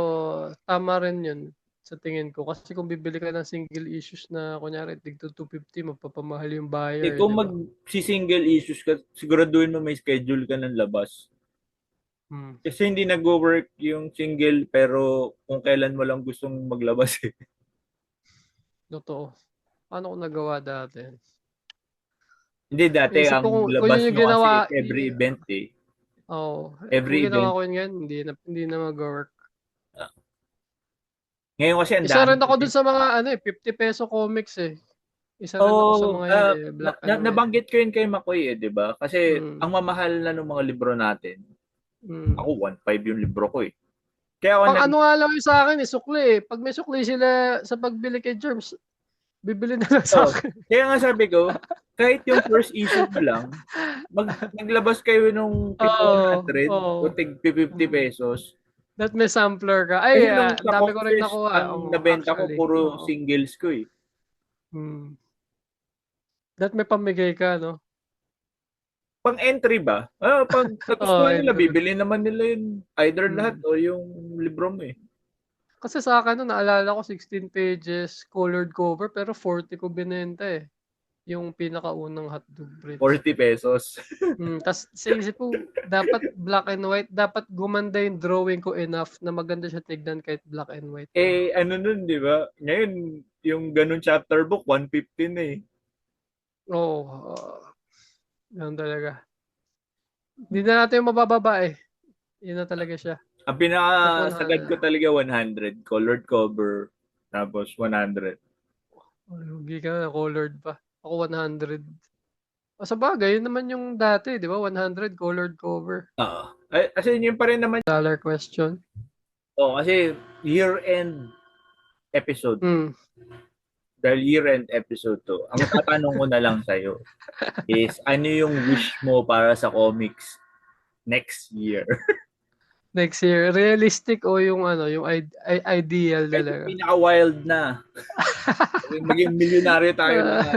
tama rin yun sa tingin ko kasi kung bibili ka ng single issues na kunyari tig 250 magpapamahal yung Eh, buyer, kung 'di ba? mag-single issues ka, siguraduhin mo may schedule ka ng labas. Hmm, Kasi hindi nag-work yung single pero kung kailan mo lang gustong maglabas eh. totoo. Paano ko nagawa dati? Hindi dati Iniisip ang ko kung labas yun yung nyo kasi ginawa every event eh. kung Every ginawa event. ko yun ngayon hindi na mag-wo-work. Ah, Ngayon kasi ang Isa dami rin ako kasi. dun sa mga ano eh, ₱50 comics eh. Isa rin ako sa Oh, mga yun eh, black and white. nabanggit ko yun kay Makoy eh, 'di ba? Kasi Hmm, ang mamahal na ng mga libro natin. hmm. Ako 1.5 yung libro ko eh. Kaya ako Pang ano nga lang yung sa'kin eh, sukli eh. 'Pag may sukli sila sa pagbili kay Germs, bibili na lang oh, sa'kin. kaya nga sabi ko, kahit yung first issue mo lang, naglabas kayo nung tig Oo, 100 o oo. tig 50 Hmm. pesos. That may sampler ka. Ay, Kasi nung ang sa dami ko rin Confest, nakuha. ang Oo, nabenta ko actually. puro Oo. singles ko eh. Hmm. That may pamigay ka, no? Pang entry ba? Pag Oo, nagustuhan nila, entry. bibili naman nila yun. Either lahat Hmm. o yung libro mo eh. Kasi sa akin, no, naalala ko 16 pages, colored cover, pero 40 ko binenta eh. Yung pinakaunang hotdog Prince. 40 pesos. Tas sa isip ko, dapat black and white, dapat gumanda yung drawing ko enough na maganda siya tignan kahit black and white lang. Ano nun, di ba? Ngayon, yung ganun chapter book, 150 na eh. Oo, ganun talaga. Hindi na natin yung mabababa eh. Yun na talaga siya. Ang Kahit pinakasagad ko 100. talaga 100, colored cover, tapos 100. Lugi ka na, colored pa. Ako 100. Sabagay, yun naman yung dati, di ba? 100 colored cover. Oo. Kasi yun pa rin naman. Dollar question. Oo, kasi year-end episode. Hmm. Dahil year-end episode to, ang tatanong ko na lang sa'yo is, ano yung wish mo para sa comics next year? Next year, realistic o yung ano, yung ideal Kahit yung talaga. pinaka-wild na. Maging milyonaryo tayo Ah, lahat.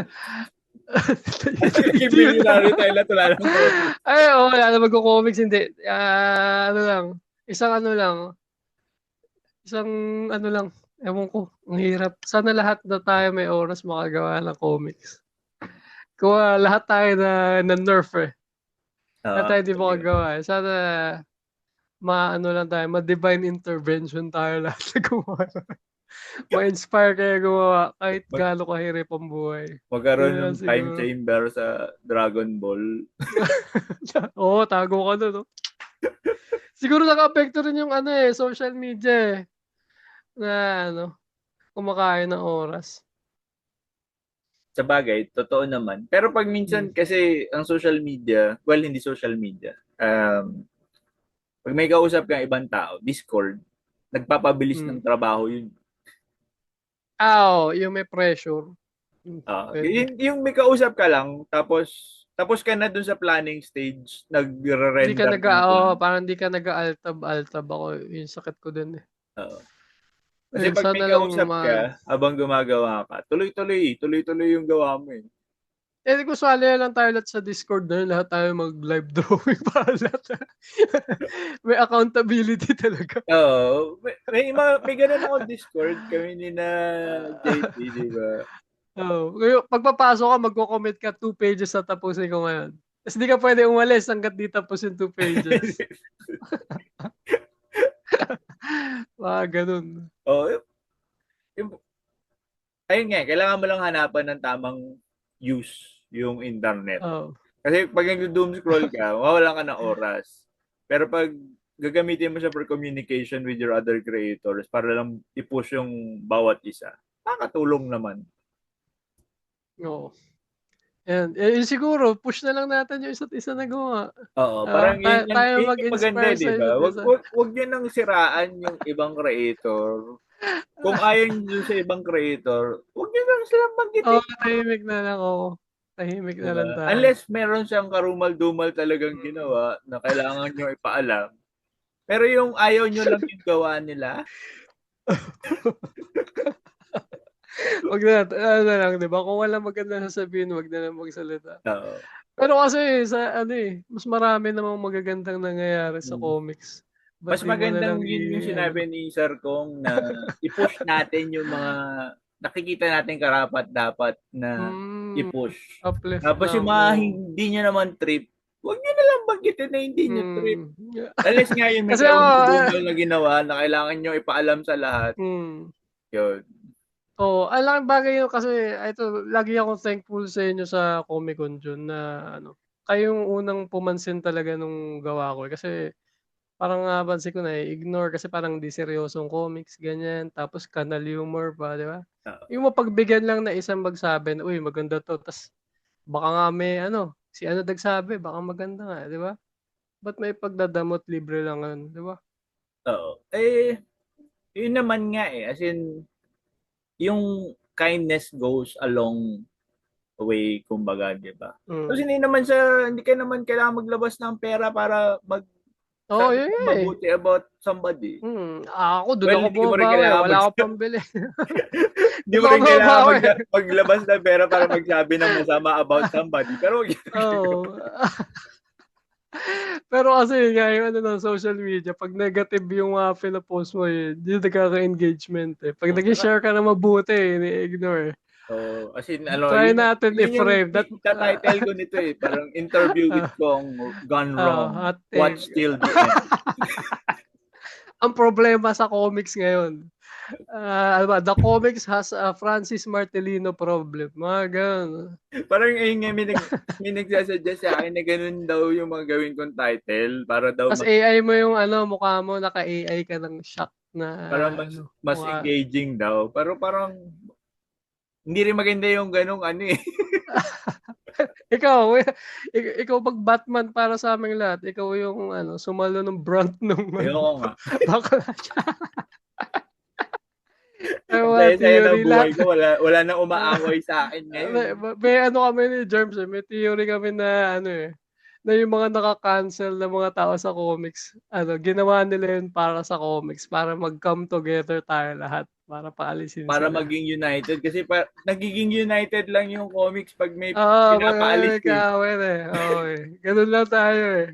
Maging milyonaryo tayo lahat, wala lang comics. Ay, oo, wala na magko-comics, hindi. Ano lang, isang ano lang, isang ano lang, ewan ko, ang hirap. Sana lahat na tayo may oras makagawa ng comics. Kung lahat tayo na nerf eh. Lahat tayo hindi Talaga. makagawa eh. Sana maano lang tayo, ma-divine intervention tayo lahat na gumawa. Ma-inspire kayo gumawa kahit Mag- gaano kahirap ang buhay. Magkaroon Yun ng lang time siguro. chamber sa Dragon Ball. Oo, tago ka dun, no? Siguro naka-apekto rin yung ano eh, social media eh, na ano, kumakain ng oras. Sa bagay, totoo naman. Pero pag Hmm. minsan kasi ang social media, well, hindi social media. Pag may kausap kang ibang tao, Discord, nagpapabilis Hmm. ng trabaho yun. Oo, yung may pressure. Pwede. Yung may kausap ka lang, tapos ka na dun sa planning stage, Hindi ka nagre-render nag ka ng oo, plan. parang hindi ka nag-aaltab-altab ako, yung sakit ko din eh. Oo. Kasi Ayun, pag may sana lang kausap ka, habang gumagawa ka, tuloy-tuloy yung gawa mo eh. eh, kung sali na lang tayo lahat sa Discord na yun, lahat tayo mag-live drawing para lahat. May accountability talaga. Oo, may ganun ako Discord, kami ni na JP, di ba? Oo. Ngayon, pagpapasok ka, magko-commit ka 2 pages na tapusin ko ngayon. Tapos di ka pwede umalis hanggat di tapos yung 2 pages. Mga ganun. Oh, yung, ayun nga, kailangan mo lang hanapan ng tamang use yung internet. Oo. Kasi pag nag-doom scroll ka, mawalan ka ng oras. Pero pag gagamitin mo siya for communication with your other creators para lang i-push yung bawat isa, nakakatulong naman. Oo. Yan. Eh, siguro, push na lang natin yung isa't isa na gumawa. Oo, parang Tayo yun yung maganda, mag-inspire di sa ba? isa't isa. Wag niyo nang siraan yung ibang creator. Kung ayaw niyo sa ibang creator, wag niyo lang silang Oo, banggitin. tahimik na lang ako. Tahimik na lang Diba? tayo. Unless meron siyang karumal-dumal talagang ginawa na kailangan nyo ipaalam. Pero yung ayaw nyo lang yung gawa nila, Wag na, ano na lang, 'di ba? Kung walang magandang sasabihin, wag na lang magsalita. oo. Pero kasi sa ano eh, mas marami namang magagandang nangyayari sa Mm. comics. Ba't Mas di mo na magandang lang yun yung ano? sinabi ni Sir Kong na i-push natin yung mga nakikita natin karapat dapat na Hmm, i-push. uplift Tapos lang, yung mga oo. hindi nyo naman trip, huwag nyo na lang banggitin na hindi nyo trip. Hmm. Unless nga yung may Kasi ako, karumal-dumal na ginawa na kailangan nyo ipaalam sa lahat, hmm. yun. Oo, ang laking bagay yun kasi ito, lagi akong thankful sa inyo sa Comic Con Jun na ano, kayo yung unang pumansin talaga nung gawa ko eh. Kasi parang napansin ko na-i-ignore kasi parang di seryosong comics, ganyan. Tapos kanal humor pa, di ba? Oo. Yung mapagbigyan lang na isang magsabi na, "Uy, maganda 'to." Tas baka nga may ano, si ano nagsabi, baka maganda nga, di ba? Ba't may pagdadamot, libre lang yun, di ba? Oo. Eh, yun naman nga eh. As in, yung kindness goes a long way, kumbaga, di ba? Kasi Mm. hindi ka naman kailangan maglabas ng pera para Oo, magsabi yun ng nga eh. mabuti about somebody. Ako dun Well, ako hindi mo rin bumabawi, kailangan wala akong pambili. hindi Dun mo ako rin kailangan bumabawi. maglabas ng pera para magsabi ng masama about somebody. Pero wag yun. Oo. Pero kasi yun nga yung ano ng social media 'pag negative yung mga pino-post mo, eh, di nagkaka-engagement, eh. 'Pag Oh, tsaka, nag-i-share ka ng mabuti, ini-ignore. oh, as in, ano, Try yun, natin yun yung i-frame that, title ko nito eh. Parang interview with Kong gone wrong. hot take. Watch till the end. Ang problema sa comics ngayon, ano ba, the comics has a Francis Martelino problem, mga gano'n. Parang ayun nga, may nagsasuggest sa akin na ganun daw yung mga gawin kong title para daw Tas AI mo yung ano, mukha mo, naka-AI ka ng shock na para ano, mas mukha. engaging daw. Pero parang hindi rin maganda yung ganung ano eh. Ikaw, ikaw 'pag Batman para sa aming lahat, ikaw yung ano, sumalo ng brunt nung ano, Ayoko nga. bakla siya. May Ang mga saya-saya ng theory buhay lahat. ko. Wala nang Ah, umaaway sa akin ngayon. may ano kami ni Germs, eh, may theory kami na ano, eh, na yung mga naka-cancel na mga tao sa comics, ano, ginawa nila yun para sa comics, para mag-come together tayo lahat, para paalisin Para sila. maging united. Kasi nagiging united lang yung comics pag may Oo, 'pag pinapaalis may eh. kaaway na, eh, oo, eh, gano'n lang tayo, eh.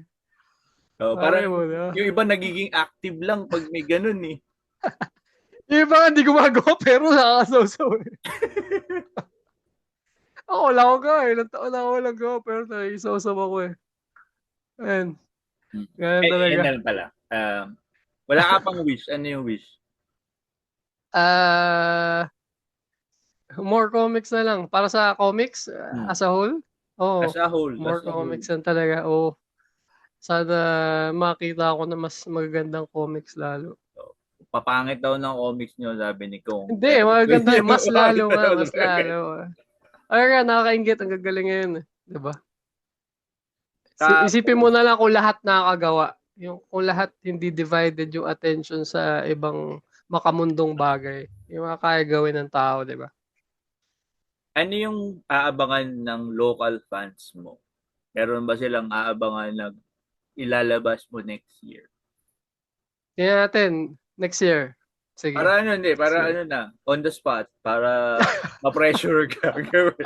So, Malay parang mo, 'di ba? yung iba nagiging active lang pag may ganun eh. Yung iba nga hindi gumagawa pero nakakasawsaw, eh. Ako wala akong gawa, eh, ilang taon na ako walang gawa pero nakikisawsaw ako, eh. Ayan, Hmm. ganun Yan talaga. na lang pala. Wala ka pang wish. Ano yung wish? Ah, more comics na lang. Para sa comics, Hmm. as a whole, As oh, a whole, more as a whole. comics lang talaga. Oh, sana makita ko na mas magagandang comics lalo. So, papangit daw ng comics nyo, sabi ni Kong. Hindi, Pero gusto magaganda. niyo Mas papangit lalo nga, daw mas ng lalo. Ay nga, nakakaingit. Ang gagaling ngayon. Eh. Diba? Isipin mo Tapos, na lang kung lahat nakakagawa. Yung, kung lahat hindi divided yung attention sa ibang makamundong bagay. Yung mga kaya gawin ng tao, di ba? ano yung aabangan ng local fans mo? Meron ba silang aabangan na ilalabas mo next year? Tingnan natin, next year. Sige, Para ano, hindi, next para year. ano na, on the spot, para ma-pressure ka. Gawin.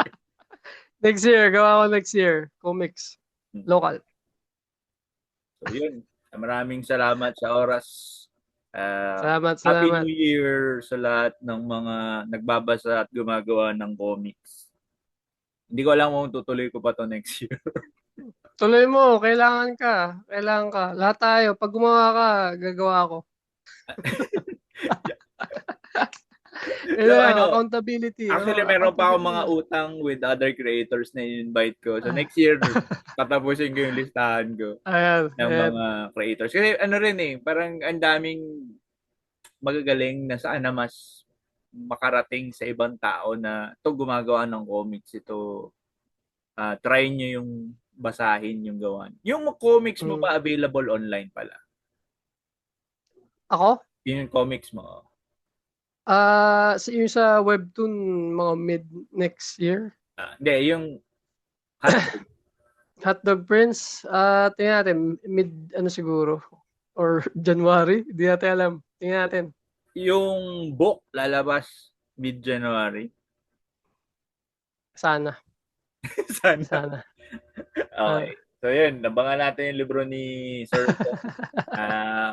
Next year, gawa ko next year. Comics. Local. So yun, maraming salamat sa oras. Salamat, Happy New salamat. Year sa lahat ng mga nagbabasa at gumagawa ng comics. Hindi ko alam kung tutuloy ko pa to next year. Tuloy mo, kailangan ka. Kailangan ka. Lahat tayo, pag gumawa ka, gagawa ko. So Kailangan, ano, accountability. actually Oh, meron pa akong mga accountability. utang with other creators na invite ko. So Ah, next year, tatapusin ko yung listahan ko ayan, ng ayan. mga creators. Kasi ano rin eh, parang ang daming magagaling na sana mas makarating sa ibang tao na ito gumagawa ng comics. Ito, try nyo yung basahin yung gawan. Yung comics mo Mm. pa available online pala. Ako? Yun yung comics mo. Yung sa webtoon, mga mid next year. Hindi, yung hotdog. Hotdog Prince, tingnan natin, mid, ano siguro, or January, hindi natin alam. Tingnan natin. Yung book lalabas mid-January. Sana, Sana. sana. Okay. Ah. So yun, nabangan natin yung libro ni Sir Kong. Uh,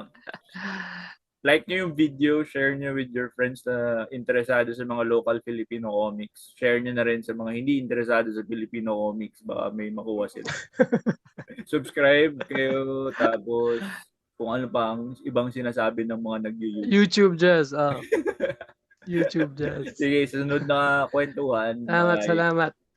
like nyo yung video, share nyo with your friends na interesado sa mga local Filipino comics. Share nyo na rin sa mga hindi interesado sa Filipino comics. Baka may makuha sila. Subscribe kayo, tapos kung ano pa ang ibang sinasabi ng mga nag-YouTube. YouTube Jazz, YouTube Jazz. Sige, susunod na kwentuhan. Salamat, Bye. salamat.